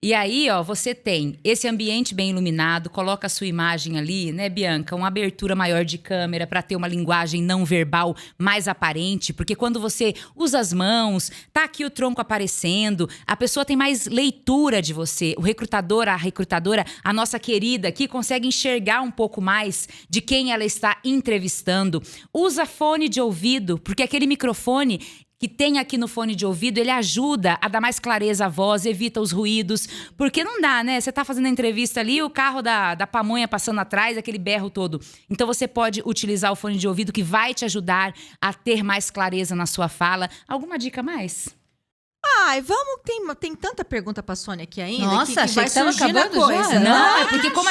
E aí, ó, você tem esse ambiente bem iluminado, coloca a sua imagem ali, né, Bianca? Uma abertura maior de câmera para ter uma linguagem não verbal mais aparente, porque quando você usa as mãos, tá aqui o tronco aparecendo, a pessoa tem mais leitura de você. O recrutador, a recrutadora, a nossa querida aqui consegue enxergar um pouco mais de quem ela está entrevistando. Usa fone de ouvido, porque aquele microfone que tem aqui no fone de ouvido, ele ajuda a dar mais clareza à voz, evita os ruídos. Porque não dá, né? Você tá fazendo a entrevista ali, o carro da pamonha passando atrás, aquele berro todo. Então, você pode utilizar o fone de ouvido que vai te ajudar a ter mais clareza na sua fala. Alguma dica mais? Ai, vamos, tem tanta pergunta pra Sônia aqui ainda. Nossa, que vai que tava acabando coisa. Já. Não, é porque como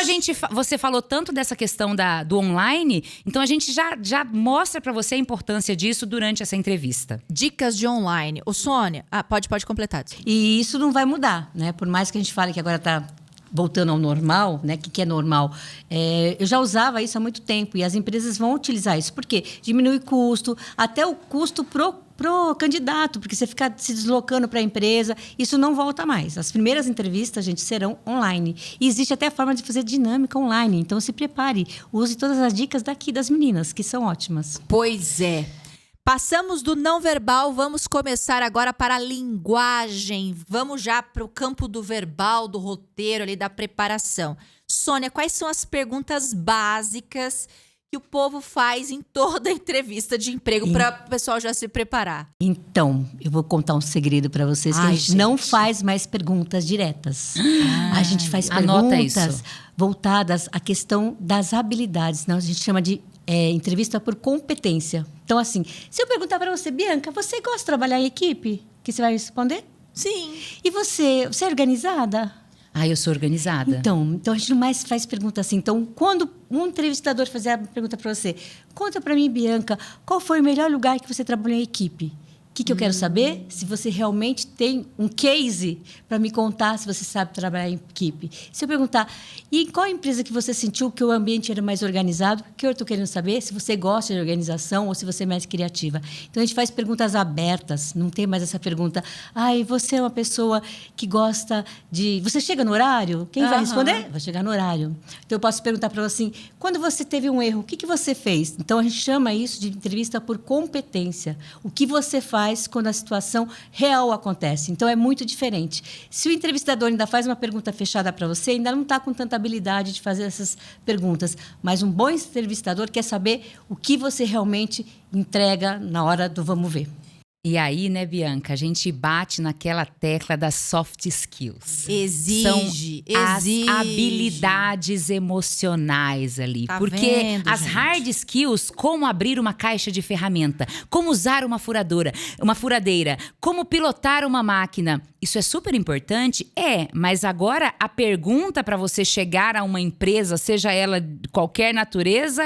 você falou tanto dessa questão do online, então a gente já mostra pra você a importância disso durante essa entrevista. Dicas de online. Ô, Sônia, pode completar. E isso não vai mudar, né? Por mais que a gente fale que agora tá voltando ao normal, né? O que é normal? Eu já usava isso há muito tempo e as empresas vão utilizar isso. Por quê? Diminui o custo, até o custo pro candidato, porque você fica se deslocando para a empresa, isso não volta mais. As primeiras entrevistas, gente, serão online. E existe até a forma de fazer dinâmica online. Então, se prepare. Use todas as dicas daqui das meninas, que são ótimas. Pois é. Passamos do não verbal, vamos começar agora para a linguagem. Vamos já para o campo do verbal, do roteiro ali, da preparação. Sônia, quais são as perguntas básicas que o povo faz em toda entrevista de emprego para o pessoal já se preparar? Então, eu vou contar um segredo para vocês, que a gente não faz mais perguntas diretas. A gente faz perguntas voltadas à questão das habilidades. Não? A gente chama de entrevista por competência. Então, assim, se eu perguntar para você, Bianca, você gosta de trabalhar em equipe? Que você vai responder? Sim. E você é organizada? Eu sou organizada. Então a gente não mais faz pergunta assim. Então, quando um entrevistador fazer a pergunta para você, conta para mim, Bianca, qual foi o melhor lugar que você trabalhou em equipe? O que eu quero saber? Se você realmente tem um case para me contar, se você sabe trabalhar em equipe. Se eu perguntar, e em qual empresa que você sentiu que o ambiente era mais organizado? O que eu estou querendo saber? Se você gosta de organização ou se você é mais criativa. Então, a gente faz perguntas abertas, não tem mais essa pergunta. Você é uma pessoa que gosta de... Você chega no horário? Quem vai responder? Vai chegar no horário. Então, eu posso perguntar para você assim, quando você teve um erro, o que você fez? Então, a gente chama isso de entrevista por competência. O que você faz quando a situação real acontece. Então, é muito diferente. Se o entrevistador ainda faz uma pergunta fechada para você, ainda não está com tanta habilidade de fazer essas perguntas. Mas um bom entrevistador quer saber o que você realmente entrega na hora do vamos ver. E aí, né, Bianca, a gente bate naquela tecla das soft skills. Exige. As habilidades emocionais ali. Tá porque vendo, as gente? hard skills, como abrir uma caixa de ferramenta, como usar uma furadeira, como pilotar uma máquina, isso é super importante? Mas agora a pergunta para você chegar a uma empresa, seja ela de qualquer natureza,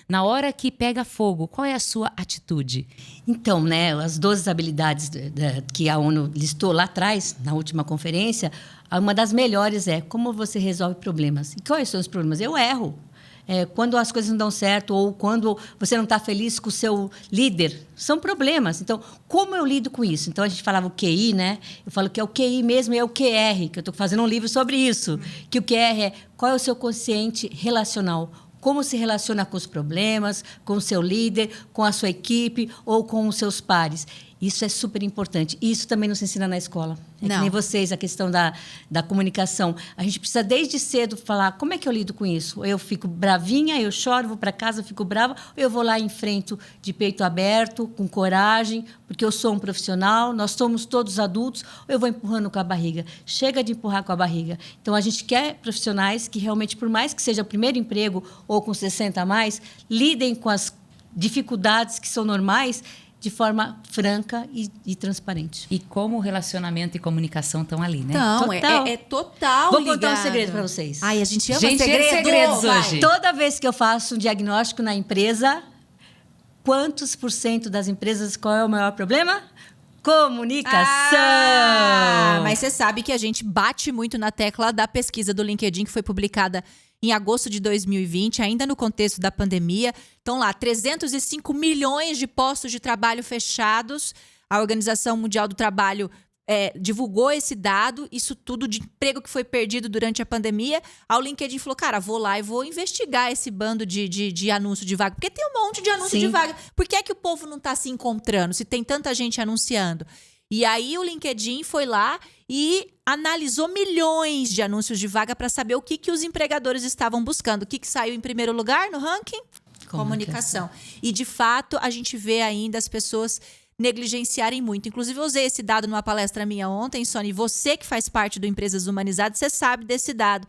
na hora que pega fogo, qual é a sua atitude? Então, né, as 12 habilidades que a ONU listou lá atrás, na última conferência, uma das melhores é como você resolve problemas. E quais são os problemas? Eu erro. Quando as coisas não dão certo ou quando você não está feliz com o seu líder, são problemas. Então, como eu lido com isso? Então, a gente falava o QI, né? Eu falo que é o QI mesmo e é o QR, que eu estou fazendo um livro sobre isso. Que o QR é qual é o seu consciente relacional. Como se relaciona com os problemas, com o seu líder, com a sua equipe ou com os seus pares. Isso é super importante. E isso também não se ensina na escola. Que nem vocês, a questão da comunicação. A gente precisa, desde cedo, falar como é que eu lido com isso. Eu fico bravinha, eu choro, vou para casa, fico brava, ou eu vou lá e enfrento de peito aberto, com coragem, porque eu sou um profissional, nós somos todos adultos, ou eu vou empurrando com a barriga. Chega de empurrar com a barriga. Então, a gente quer profissionais que realmente, por mais que seja o primeiro emprego ou com 60 a mais, lidem com as dificuldades que são normais, de forma franca e transparente. E como o relacionamento e comunicação estão ali, né? Então, é total Vou ligado. contar um segredo para vocês. Ai, a gente ama segredos vai. hoje. Toda vez que eu faço um diagnóstico na empresa, quantos % das empresas, qual é o maior problema? Comunicação! Mas você sabe que a gente bate muito na tecla da pesquisa do LinkedIn, que foi publicada em agosto de 2020, ainda no contexto da pandemia. Então lá, 305 milhões de postos de trabalho fechados. A Organização Mundial do Trabalho divulgou esse dado, isso tudo de emprego que foi perdido durante a pandemia. Aí o LinkedIn falou, cara, vou lá e vou investigar esse bando de anúncio de vaga. Porque tem um monte de anúncio de vaga. Por que é que o povo não está se encontrando, se tem tanta gente anunciando? E aí o LinkedIn foi lá e analisou milhões de anúncios de vaga para saber o que os empregadores estavam buscando. O que saiu em primeiro lugar no ranking? Comunicação. E, de fato, a gente vê ainda as pessoas negligenciarem muito. Inclusive, eu usei esse dado numa palestra minha ontem, Sônia, e você que faz parte do Empresas Humanizadas, você sabe desse dado.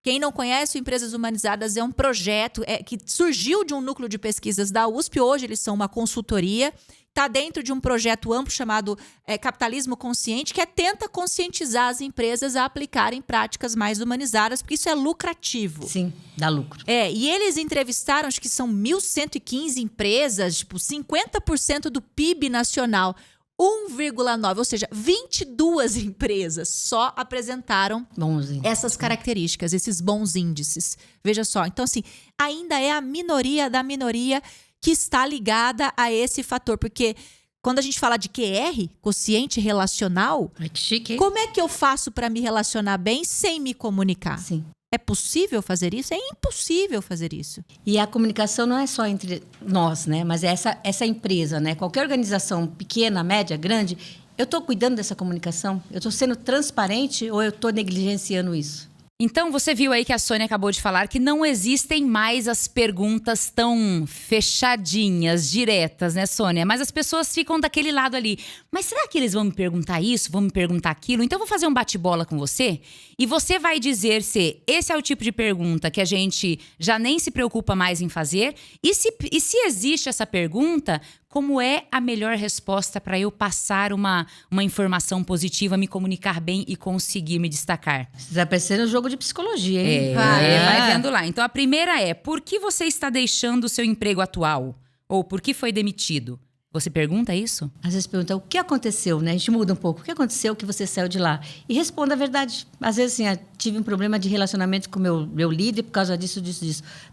Quem não conhece o Empresas Humanizadas é um projeto que surgiu de um núcleo de pesquisas da USP. Hoje eles são uma consultoria. Está dentro de um projeto amplo chamado Capitalismo Consciente, que tenta conscientizar as empresas a aplicarem práticas mais humanizadas, porque isso é lucrativo. Sim, dá lucro. E eles entrevistaram, acho que são 1.115 empresas, tipo 50% do PIB nacional. 1,9, ou seja, 22 empresas só apresentaram Bonzinho. essas características, esses bons índices. Veja só, então assim, ainda é a minoria da minoria que está ligada a esse fator, porque quando a gente fala de QR, quociente relacional, Ai, que chique, hein? como é que eu faço para me relacionar bem sem me comunicar? Sim. É possível fazer isso? É impossível fazer isso. E a comunicação não é só entre nós, né? Mas é essa empresa, né? Qualquer organização pequena, média, grande, eu estou cuidando dessa comunicação? Eu estou sendo transparente ou eu estou negligenciando isso? Então, você viu aí que a Sônia acabou de falar que não existem mais as perguntas tão fechadinhas, diretas, né, Sônia? Mas as pessoas ficam daquele lado ali. Mas será que eles vão me perguntar isso? Vão me perguntar aquilo? Então, eu vou fazer um bate-bola com você e você vai dizer se esse é o tipo de pergunta que a gente já nem se preocupa mais em fazer. E se existe essa pergunta, como é a melhor resposta para eu passar uma informação positiva, me comunicar bem e conseguir me destacar? Está parecendo um jogo de psicologia, hein? Vai vendo lá. Então, a primeira é, por que você está deixando o seu emprego atual? Ou por que foi demitido? Você pergunta isso? Às vezes pergunta o que aconteceu, né? A gente muda um pouco. O que aconteceu que você saiu de lá? E responda a verdade. Às vezes, assim, tive um problema de relacionamento com o meu líder por causa disso.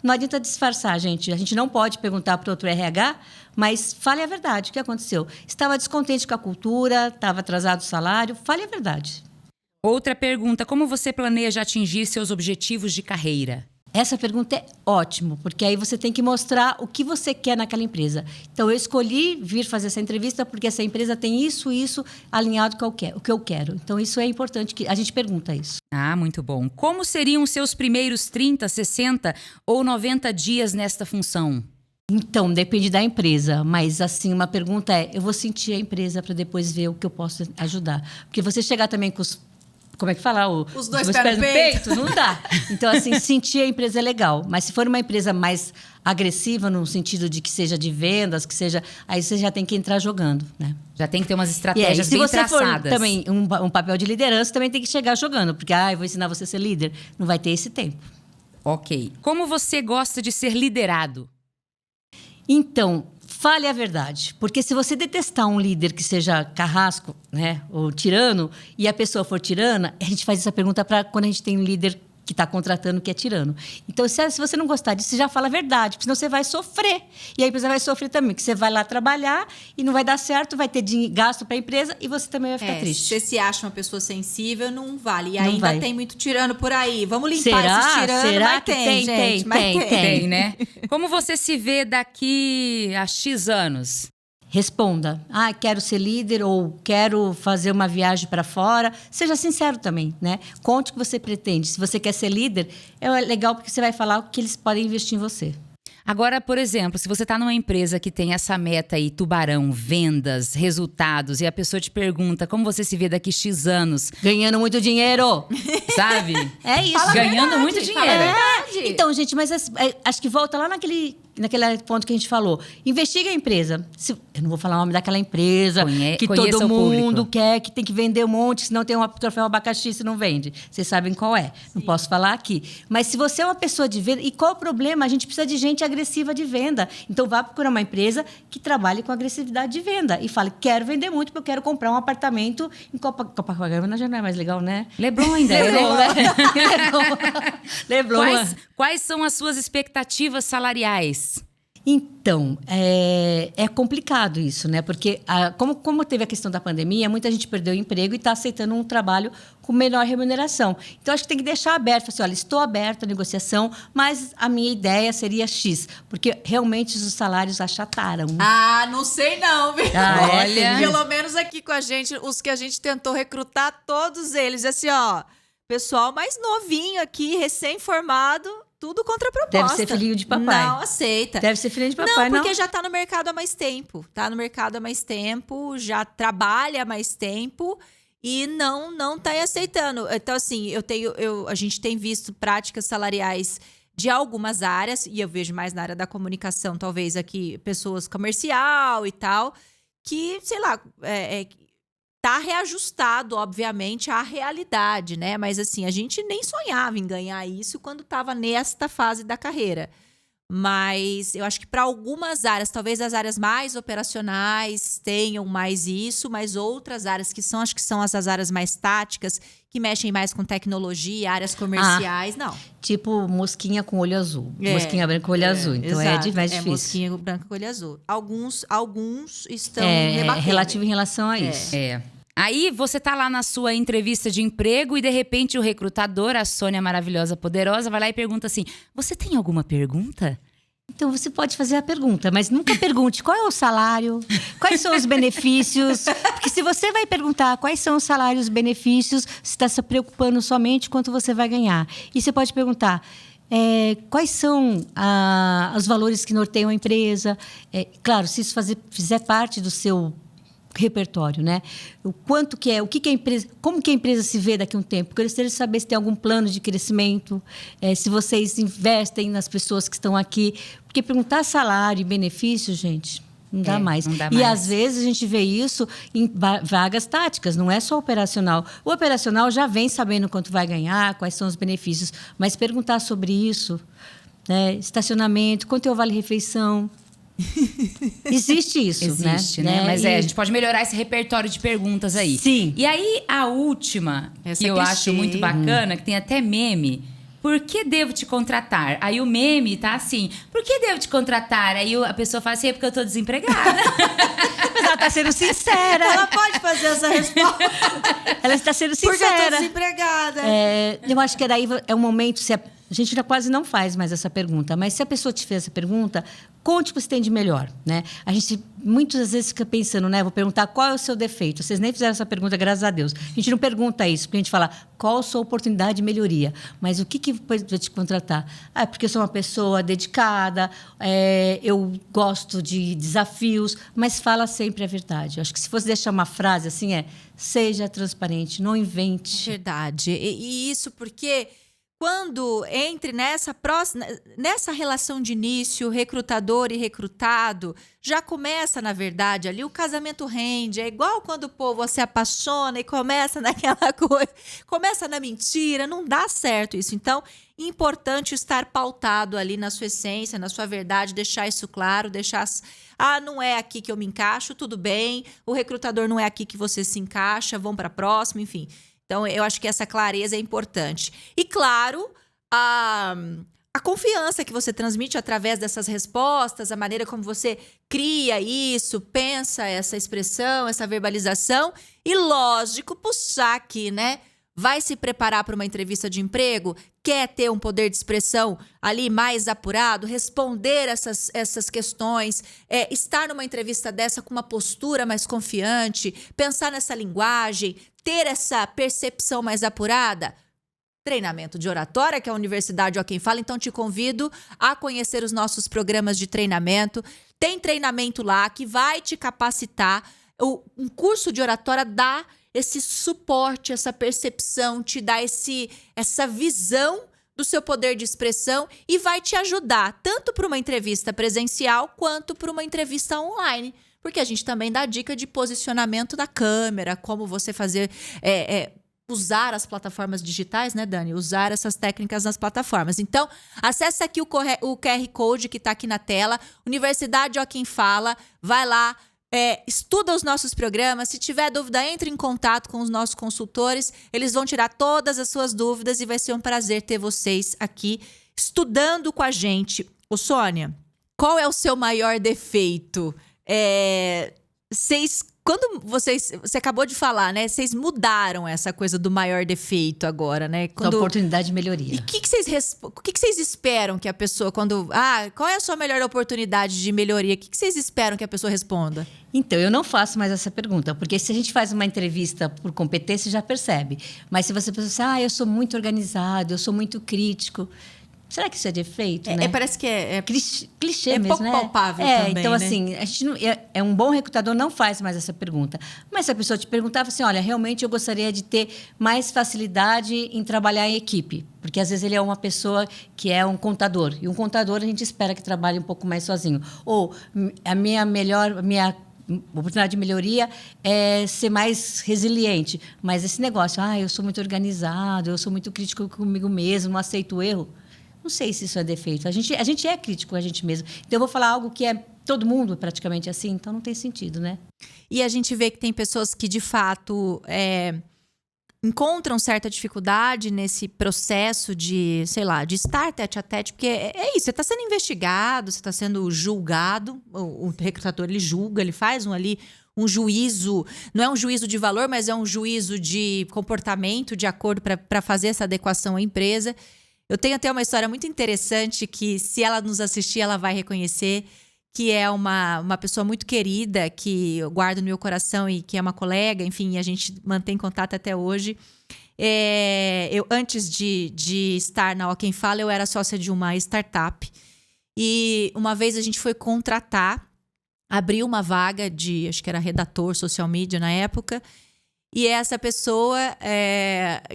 Não adianta disfarçar, gente. A gente não pode perguntar para o outro RH, mas fale a verdade. O que aconteceu? Estava descontente com a cultura, estava atrasado o salário. Fale a verdade. Outra pergunta, como você planeja atingir seus objetivos de carreira? Essa pergunta é ótima, porque aí você tem que mostrar o que você quer naquela empresa. Então, eu escolhi vir fazer essa entrevista porque essa empresa tem isso alinhado com o que eu quero. Então, isso é importante, que a gente pergunta isso. Ah, muito bom. Como seriam os seus primeiros 30, 60 ou 90 dias nesta função? Então, depende da empresa, mas assim, uma pergunta é, eu vou sentir a empresa para depois ver o que eu posso ajudar. Porque você chegar também com os... Como é que fala? Os dois pés no peito? Não dá. Então, assim, sentir a empresa é legal. Mas se for uma empresa mais agressiva, no sentido de que seja de vendas, que seja... Aí você já tem que entrar jogando, né? Já tem que ter umas estratégias se bem você traçadas. for também um papel de liderança, também tem que chegar jogando. Porque, eu vou ensinar você a ser líder. Não vai ter esse tempo. Ok. Como você gosta de ser liderado? Então, fale a verdade. Porque se você detestar um líder que seja carrasco, né, ou tirano, e a pessoa for tirana, a gente faz essa pergunta para quando a gente tem um líder que está contratando que é tirano. Então, se você não gostar disso, você já fala a verdade, porque senão você vai sofrer. E a empresa vai sofrer também, porque você vai lá trabalhar e não vai dar certo, vai ter gasto para a empresa e você também vai ficar triste. Se você se acha uma pessoa sensível, não vale. E Não ainda vai. tem muito tirano por aí. Vamos limpar Será? esses tiranos. Será Mas que tem, gente. Mas Tem, né? Como você se vê daqui a X anos? Responda. Quero ser líder ou quero fazer uma viagem para fora. Seja sincero também, né? Conte o que você pretende. Se você quer ser líder, é legal porque você vai falar o que eles podem investir em você. Agora, por exemplo, se você está numa empresa que tem essa meta aí, tubarão, vendas, resultados, e a pessoa te pergunta como você se vê daqui X anos, Ganhando muito dinheiro. sabe? É isso. Fala a Ganhando verdade, muito fala a dinheiro. verdade. Então, gente, mas acho que volta lá naquele ponto que a gente falou. Investiga a empresa. Eu não vou falar o nome daquela empresa que conheça todo o mundo público. quer, que tem que vender um monte, senão tem um troféu abacaxi se não vende. Vocês sabem qual é. Não posso falar aqui. Mas se você é uma pessoa de venda, e qual o problema? A gente precisa de gente agressiva de venda. Então, vá procurar uma empresa que trabalhe com agressividade de venda. E fale, quero vender muito, porque eu quero comprar um apartamento em Copacabana. Já não é mais legal, né? Leblon ainda. Leblon, né? Leblon. Quais são as suas expectativas salariais? Então, é complicado isso, né? Porque como teve a questão da pandemia, muita gente perdeu o emprego e está aceitando um trabalho com menor remuneração. Então, acho que tem que deixar aberto, assim, olha, estou aberto à negociação, mas a minha ideia seria X, porque realmente os salários achataram. Não sei não, viu? Olha. Pelo menos aqui com a gente, os que a gente tentou recrutar, todos eles, assim, ó, pessoal mais novinho aqui, recém-formado, tudo contra a proposta. Deve ser filhinho de papai. Não aceita. Deve ser filhinho de papai, Não, não? porque já tá no mercado há mais tempo. Tá no mercado há mais tempo, já trabalha há mais tempo e não tá aceitando. Então, assim, a gente tem visto práticas salariais de algumas áreas, e eu vejo mais na área da comunicação, talvez aqui, pessoas comercial e tal, que, sei lá, tá reajustado, obviamente, à realidade, né? Mas, assim, a gente nem sonhava em ganhar isso quando estava nesta fase da carreira. Mas eu acho que para algumas áreas, talvez as áreas mais operacionais tenham mais isso, mas outras áreas acho que são as áreas mais táticas, que mexem mais com tecnologia, áreas comerciais, não. Tipo mosquinha com olho azul. Mosquinha branca com olho azul. Então exato, mais difícil. Mosquinha branca com olho azul. Alguns estão rebatendo. Relativo em relação a isso. Aí você tá lá na sua entrevista de emprego e de repente o recrutador, a Sônia maravilhosa, poderosa, vai lá e pergunta assim: você tem alguma pergunta? Então você pode fazer a pergunta, mas nunca pergunte qual é o salário, quais são os benefícios. Porque se você vai perguntar quais são os salários, os benefícios, você está se preocupando somente quanto você vai ganhar. E você pode perguntar: quais são os valores que norteiam a empresa? Claro, se isso fizer parte do seu repertório, né? O quanto que é, o que a empresa, como que a empresa se vê daqui a um tempo. Eu gostaria de saber se tem algum plano de crescimento, se vocês investem nas pessoas que estão aqui, porque perguntar salário e benefício, gente, não dá mais. Não dá e mais. Às vezes a gente vê isso em vagas táticas, não é só operacional. O operacional já vem sabendo quanto vai ganhar, quais são os benefícios, mas perguntar sobre isso, né? Estacionamento, quanto é o vale-refeição. Existe isso, Existe, né? Mas a gente pode melhorar esse repertório de perguntas aí. Sim. E aí, a última, Essa que eu clichê. acho muito bacana, que tem até meme. Por que devo te contratar? Aí o meme tá assim: por que devo te contratar? Aí a pessoa fala assim: é porque eu tô desempregada. Mas ela está sendo sincera. Ela pode fazer essa resposta. Ela está sendo sincera. Porque eu tô desempregada. Eu acho que daí é um momento... A gente já quase não faz mais essa pergunta, mas se a pessoa te fez essa pergunta, conte o que você tem de melhor, né? A gente muitas vezes fica pensando, né? Vou perguntar qual é o seu defeito. Vocês nem fizeram essa pergunta, graças a Deus. A gente não pergunta isso, porque a gente fala qual a sua oportunidade de melhoria. Mas o que vai te contratar? Porque eu sou uma pessoa dedicada, eu gosto de desafios, mas fala sempre a verdade. Eu acho que se fosse deixar uma frase assim, seja transparente, não invente. Verdade. E isso porque... Quando entre nessa relação de início, recrutador e recrutado, já começa, na verdade, ali o casamento rende. É igual quando o povo se apaixona e começa naquela coisa, começa na mentira, não dá certo isso. Então, importante estar pautado ali na sua essência, na sua verdade, deixar isso claro, não é aqui que eu me encaixo, tudo bem, o recrutador não é aqui que você se encaixa, vamos para a próxima, enfim. Então, eu acho que essa clareza é importante. E, claro, a confiança que você transmite através dessas respostas, a maneira como você cria isso, pensa essa expressão, essa verbalização. E, lógico, puxar aqui, né? Vai se preparar para uma entrevista de emprego? Quer ter um poder de expressão ali mais apurado? Responder essas questões? Estar numa entrevista dessa com uma postura mais confiante? Pensar nessa linguagem? Ter essa percepção mais apurada? Treinamento de oratória, que é a Universidade Ó Quem Fala. Então, te convido a conhecer os nossos programas de treinamento. Tem treinamento lá que vai te capacitar. Um curso de oratória dá esse suporte, essa percepção, te dá essa visão do seu poder de expressão e vai te ajudar tanto para uma entrevista presencial quanto para uma entrevista online. Porque a gente também dá dica de posicionamento da câmera, como você fazer... usar as plataformas digitais, né, Dani? Usar essas técnicas nas plataformas. Então, acesse aqui o QR Code que está aqui na tela. Universidade Ó Quem Fala. Vai lá, estuda os nossos programas. Se tiver dúvida, entre em contato com os nossos consultores. Eles vão tirar todas as suas dúvidas e vai ser um prazer ter vocês aqui estudando com a gente. Ô, Sônia, qual é o seu maior defeito? Quando você acabou de falar, né? Vocês mudaram essa coisa do maior defeito agora, né? Da oportunidade de melhoria. E o que vocês esperam que a pessoa, qual é a sua melhor oportunidade de melhoria? O que vocês esperam que a pessoa responda? Então, eu não faço mais essa pergunta, porque se a gente faz uma entrevista por competência, já percebe. Mas se você pensa assim, eu sou muito organizado, eu sou muito crítico... Será que isso é defeito, né? Parece que clichê mesmo, pouco né? palpável também, então, né? assim, a gente um bom recrutador não faz mais essa pergunta. Mas se a pessoa te perguntava assim, olha, realmente eu gostaria de ter mais facilidade em trabalhar em equipe. Porque, às vezes, ele é uma pessoa que é um contador. E um contador, a gente espera que trabalhe um pouco mais sozinho. Ou a minha oportunidade de melhoria é ser mais resiliente. Mas esse negócio, eu sou muito organizado, eu sou muito crítico comigo mesmo, não aceito o erro. Não sei se isso é defeito. A gente é crítico a gente mesmo. Então, eu vou falar algo que é todo mundo praticamente assim, então não tem sentido, né? E a gente vê que tem pessoas que, de fato, encontram certa dificuldade nesse processo de, sei lá, de estar tete a tete, porque é isso, você está sendo investigado, você está sendo julgado, o recrutador, ele julga, ele faz um juízo, não é um juízo de valor, mas é um juízo de comportamento, de acordo para fazer essa adequação à empresa. Eu tenho até uma história muito interessante que, se ela nos assistir, ela vai reconhecer, que é uma pessoa muito querida, que eu guardo no meu coração e que é uma colega, enfim, a gente mantém contato até hoje. Eu, antes de estar na Ó Quem Fala, eu era sócia de uma startup. E uma vez a gente foi contratar, abriu uma vaga de, acho que era redator, social media na época. E essa pessoa,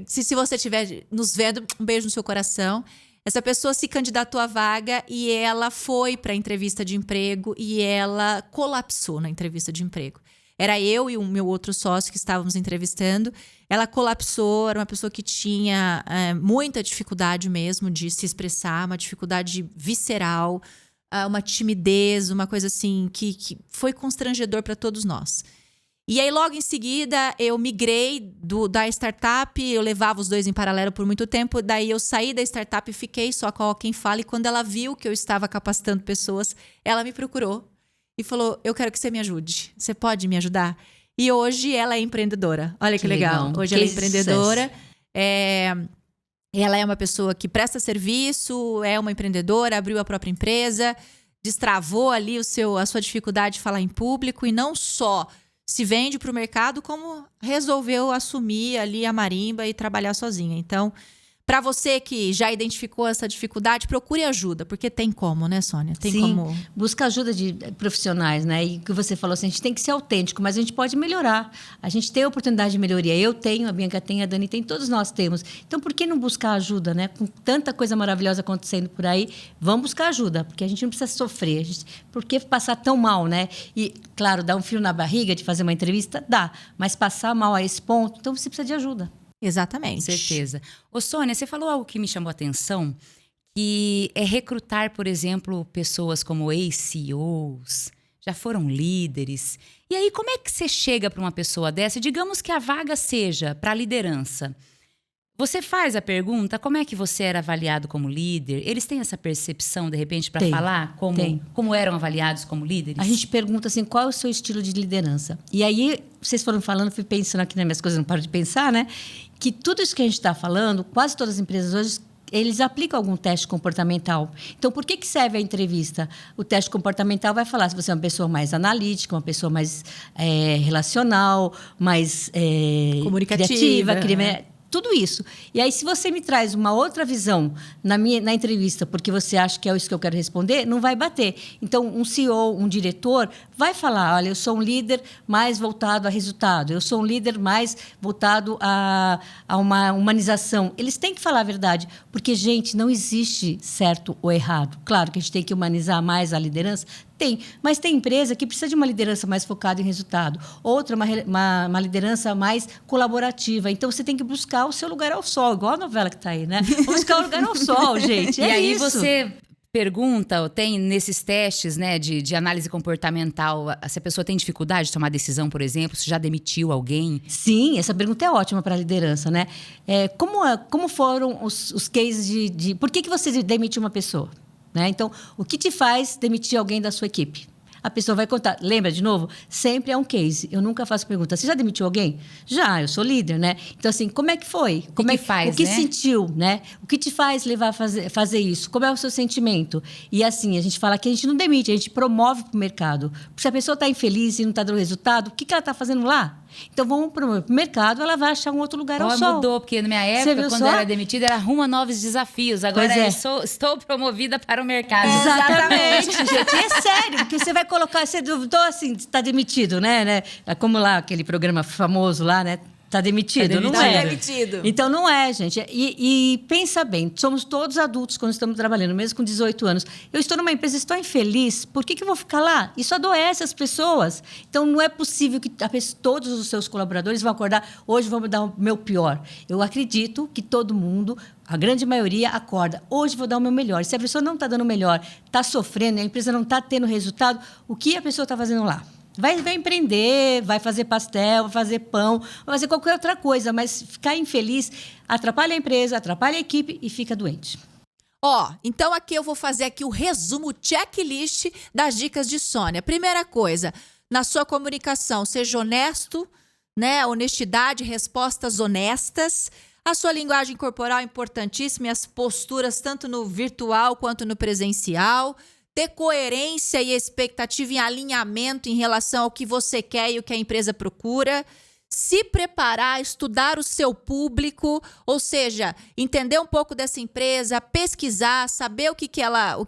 se você estiver nos vendo, um beijo no seu coração. Essa pessoa se candidatou à vaga e ela foi para a entrevista de emprego e ela colapsou na entrevista de emprego. Era eu e o meu outro sócio que estávamos entrevistando. Ela colapsou, era uma pessoa que tinha muita dificuldade mesmo de se expressar, uma dificuldade visceral, uma timidez, uma coisa assim que foi constrangedor para todos nós. E aí, logo em seguida, eu migrei da startup, eu levava os dois em paralelo por muito tempo, daí eu saí da startup e fiquei só com a Ó Quem Fala, e quando ela viu que eu estava capacitando pessoas, ela me procurou e falou, eu quero que você me ajude, você pode me ajudar? E hoje ela é empreendedora, olha que legal. Hoje ela é empreendedora, ela é uma pessoa que presta serviço, é uma empreendedora, abriu a própria empresa, destravou ali a sua dificuldade de falar em público, e não só se vende para o mercado, como resolveu assumir ali a marimba e trabalhar sozinha. Então, para você que já identificou essa dificuldade, procure ajuda, porque tem como, né, Sônia? Tem como. Busca ajuda de profissionais, né? E o que você falou assim, a gente tem que ser autêntico, mas a gente pode melhorar. A gente tem a oportunidade de melhoria. Eu tenho, a Bianca tem, a Dani tem, todos nós temos. Então, por que não buscar ajuda, né? Com tanta coisa maravilhosa acontecendo por aí, vamos buscar ajuda, porque a gente não precisa sofrer. Por que passar tão mal, né? E, claro, dar um frio na barriga de fazer uma entrevista, dá. Mas passar mal a esse ponto, então você precisa de ajuda. Exatamente. Com certeza. Ô, Sônia, você falou algo que me chamou a atenção, que é recrutar, por exemplo, pessoas como ex-CEOs, já foram líderes. E aí, como é que você chega para uma pessoa dessa? Digamos que a vaga seja para liderança. Você faz a pergunta, como é que você era avaliado como líder? Eles têm essa percepção, de repente, para falar como eram avaliados como líderes? A gente pergunta assim, qual é o seu estilo de liderança? E aí, vocês foram falando, fui pensando aqui nas minhas coisas, não paro de pensar, né? Que tudo isso que a gente está falando, quase todas as empresas hoje, eles aplicam algum teste comportamental. Então, por que serve a entrevista? O teste comportamental vai falar se você é uma pessoa mais analítica, uma pessoa mais relacional, mais comunicativa, criativa, tudo isso. E aí, se você me traz uma outra visão na entrevista, porque você acha que é isso que eu quero responder, não vai bater. Então, um CEO, um diretor, vai falar, olha, eu sou um líder mais voltado a resultado, eu sou um líder mais voltado a uma humanização. Eles têm que falar a verdade, porque, gente, não existe certo ou errado. Claro que a gente tem que humanizar mais a liderança, tem, mas tem empresa que precisa de uma liderança mais focada em resultado. Outra, uma liderança mais colaborativa. Então, você tem que buscar o seu lugar ao sol, igual a novela que está aí, né? Vamos buscar o lugar ao sol, gente. E aí você pergunta, ou tem nesses testes, né, de análise comportamental, se a pessoa tem dificuldade de tomar decisão, por exemplo, se já demitiu alguém? Sim, essa pergunta é ótima para a liderança, né? Como foram os cases de por que você demitiu uma pessoa? Né? Então, o que te faz demitir alguém da sua equipe? A pessoa vai contar. Lembra, de novo? Sempre é um case. Eu nunca faço pergunta. Você já demitiu alguém? Já, eu sou líder, né? Então, assim, como é que foi? Como é que faz, o que sentiu, né? O que te faz levar a fazer isso? Como é o seu sentimento? E, assim, a gente fala que a gente não demite, a gente promove para o mercado. Porque se a pessoa está infeliz e não está dando resultado, o que ela está fazendo lá? Então, vamos para o mercado, ela vai achar um outro lugar ao sol. Mudou, porque na minha época, quando eu era demitida, era rumo a novos desafios. Agora estou promovida para o mercado. Exatamente, gente. E é sério, porque você vai colocar, você duvidou assim, está demitido, né? Como lá, aquele programa famoso lá, né? Tá demitido, não Tá é? demitido. Então não é, gente. E pensa bem, somos todos adultos quando estamos trabalhando, mesmo com 18 anos. Eu estou numa empresa, estou infeliz, por que eu vou ficar lá? Isso adoece as pessoas. Então não é possível que todos os seus colaboradores vão acordar, hoje vou dar o meu pior. Eu acredito que todo mundo, a grande maioria, acorda, hoje vou dar o meu melhor. E se a pessoa não está dando o melhor, está sofrendo, a empresa não está tendo resultado, o que a pessoa está fazendo lá? Vai empreender, vai fazer pastel, vai fazer pão, vai fazer qualquer outra coisa, mas ficar infeliz atrapalha a empresa, atrapalha a equipe e fica doente. Então aqui eu vou fazer aqui o resumo, checklist das dicas de Sônia. Primeira coisa, na sua comunicação, seja honesto, né? Honestidade, respostas honestas. A sua linguagem corporal é importantíssima e as posturas tanto no virtual quanto no presencial. Ter coerência e expectativa em alinhamento em relação ao que você quer e o que a empresa procura. Se preparar, estudar o seu público, ou seja, entender um pouco dessa empresa, pesquisar, saber o que ela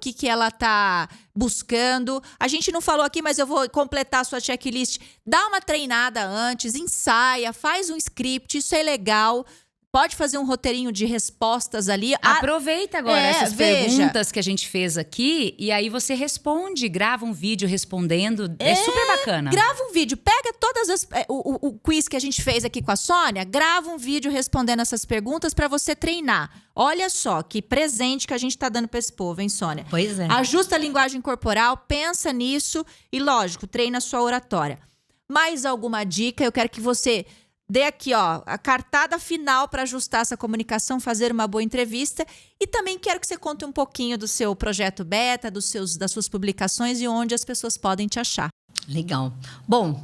está buscando. A gente não falou aqui, mas eu vou completar a sua checklist. Dá uma treinada antes, ensaia, faz um script, isso é legal. Pode fazer um roteirinho de respostas ali. Aproveita agora essas perguntas que a gente fez aqui e aí você responde, grava um vídeo respondendo. É super bacana. Grava um vídeo, pega todas o quiz que a gente fez aqui com a Sônia, grava um vídeo respondendo essas perguntas para você treinar. Olha só que presente que a gente tá dando para esse povo, hein, Sônia? Pois é. Ajusta a linguagem corporal, pensa nisso e, lógico, treina a sua oratória. Mais alguma dica? Eu quero que você dê aqui, a cartada final para ajustar essa comunicação, fazer uma boa entrevista. E também quero que você conte um pouquinho do seu projeto beta, das suas publicações e onde as pessoas podem te achar. Legal. Bom,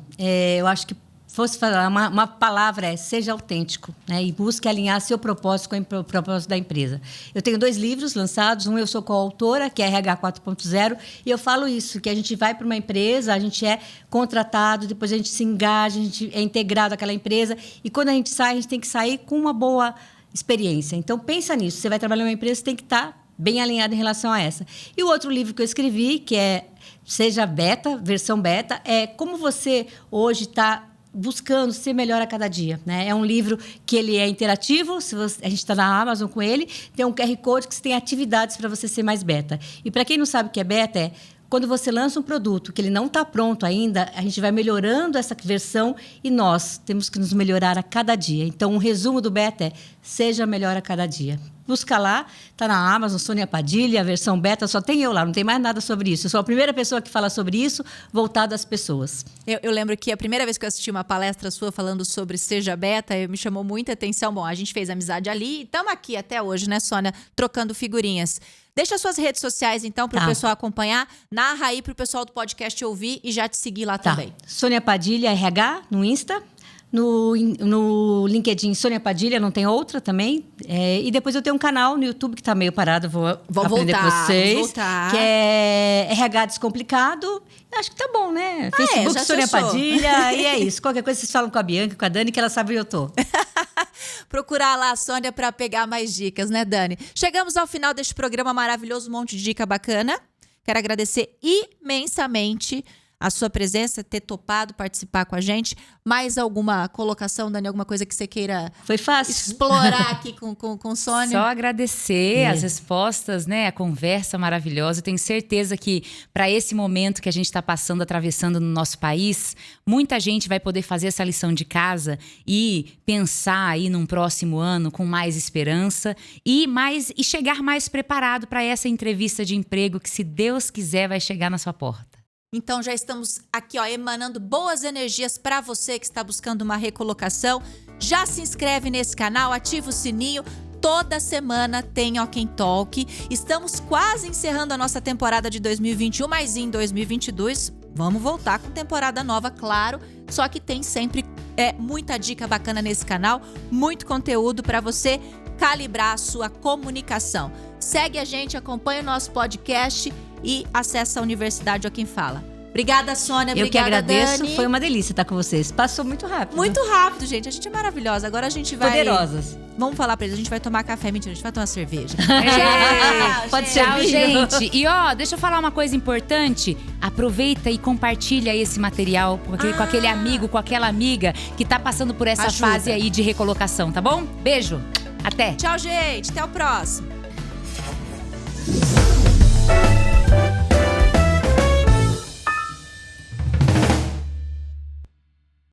eu acho que fosse falar uma palavra seja autêntico, né? E busque alinhar seu propósito com o propósito da empresa. Eu tenho 2 livros lançados, um eu sou coautora, que é RH 4.0, e eu falo isso, que a gente vai para uma empresa, a gente é contratado, depois a gente se engaja, a gente é integrado àquela empresa, e quando a gente sai, a gente tem que sair com uma boa experiência. Então, pensa nisso, você vai trabalhar em uma empresa, você tem que estar bem alinhado em relação a essa. E o outro livro que eu escrevi, que é Seja Beta, versão beta, é como você hoje está buscando ser melhor a cada dia, né? É um livro que ele é interativo, a gente está na Amazon com ele, tem um QR Code que tem atividades para você ser mais beta. E para quem não sabe o que é beta, quando você lança um produto que ele não está pronto ainda, a gente vai melhorando essa versão e nós temos que nos melhorar a cada dia. Então, um resumo do beta é seja melhor a cada dia. Busca lá, está na Amazon, Sônia Padilha, a versão beta, só tem eu lá, não tem mais nada sobre isso. Eu sou a primeira pessoa que fala sobre isso, voltada às pessoas. Eu lembro que a primeira vez que eu assisti uma palestra sua falando sobre Seja Beta, me chamou muita atenção. Bom, a gente fez amizade ali e estamos aqui até hoje, né, Sônia, trocando figurinhas. Deixa suas redes sociais, então, para o pessoal acompanhar. Narra aí para o pessoal do podcast ouvir e já te seguir lá também. Sônia Padilha RH no Insta. No LinkedIn, Sônia Padilha, não tem outra também. E depois eu tenho um canal no YouTube que está meio parado, vou aprender com vocês. Que é RH Descomplicado. Acho que tá bom, né? Facebook, Sônia Padilha, e é isso. Qualquer coisa vocês falam com a Bianca, com a Dani, que ela sabe onde eu tô. Procurar lá a Sônia para pegar mais dicas, né, Dani? Chegamos ao final deste programa maravilhoso, um monte de dica bacana. Quero agradecer imensamente a sua presença, ter topado participar com a gente. Mais alguma colocação, Dani? Alguma coisa que você queira explorar aqui com Sônia? Só agradecer as respostas, né? A conversa maravilhosa. Eu tenho certeza que para esse momento que a gente está passando, atravessando no nosso país, muita gente vai poder fazer essa lição de casa e pensar aí num próximo ano com mais esperança e chegar mais preparado para essa entrevista de emprego que, se Deus quiser, vai chegar na sua porta. Então já estamos aqui, emanando boas energias para você que está buscando uma recolocação. Já se inscreve nesse canal, ativa o sininho. Toda semana tem OK Talk. Estamos quase encerrando a nossa temporada de 2021, mas em 2022 vamos voltar com temporada nova, claro. Só que tem sempre muita dica bacana nesse canal, muito conteúdo para você calibrar a sua comunicação. Segue a gente, acompanha o nosso podcast e acessa a Universidade Ó Quem Fala. Obrigada, Sônia. Eu que Obrigada, agradeço, Dani. foi uma delícia estar com vocês. Passou muito rápido. Muito rápido, gente. A gente é maravilhosa. Agora a gente vai… Poderosas. Vamos falar pra eles, a gente vai tomar café. Mentira, a gente vai tomar cerveja. Pode ser. Tchau, gente. E ó, deixa eu falar uma coisa importante. Aproveita e compartilha esse material com aquele amigo, com aquela amiga que tá passando por essa Ajuda. fase aí de recolocação, tá bom? Beijo. Até. Tchau, gente. Até o próximo.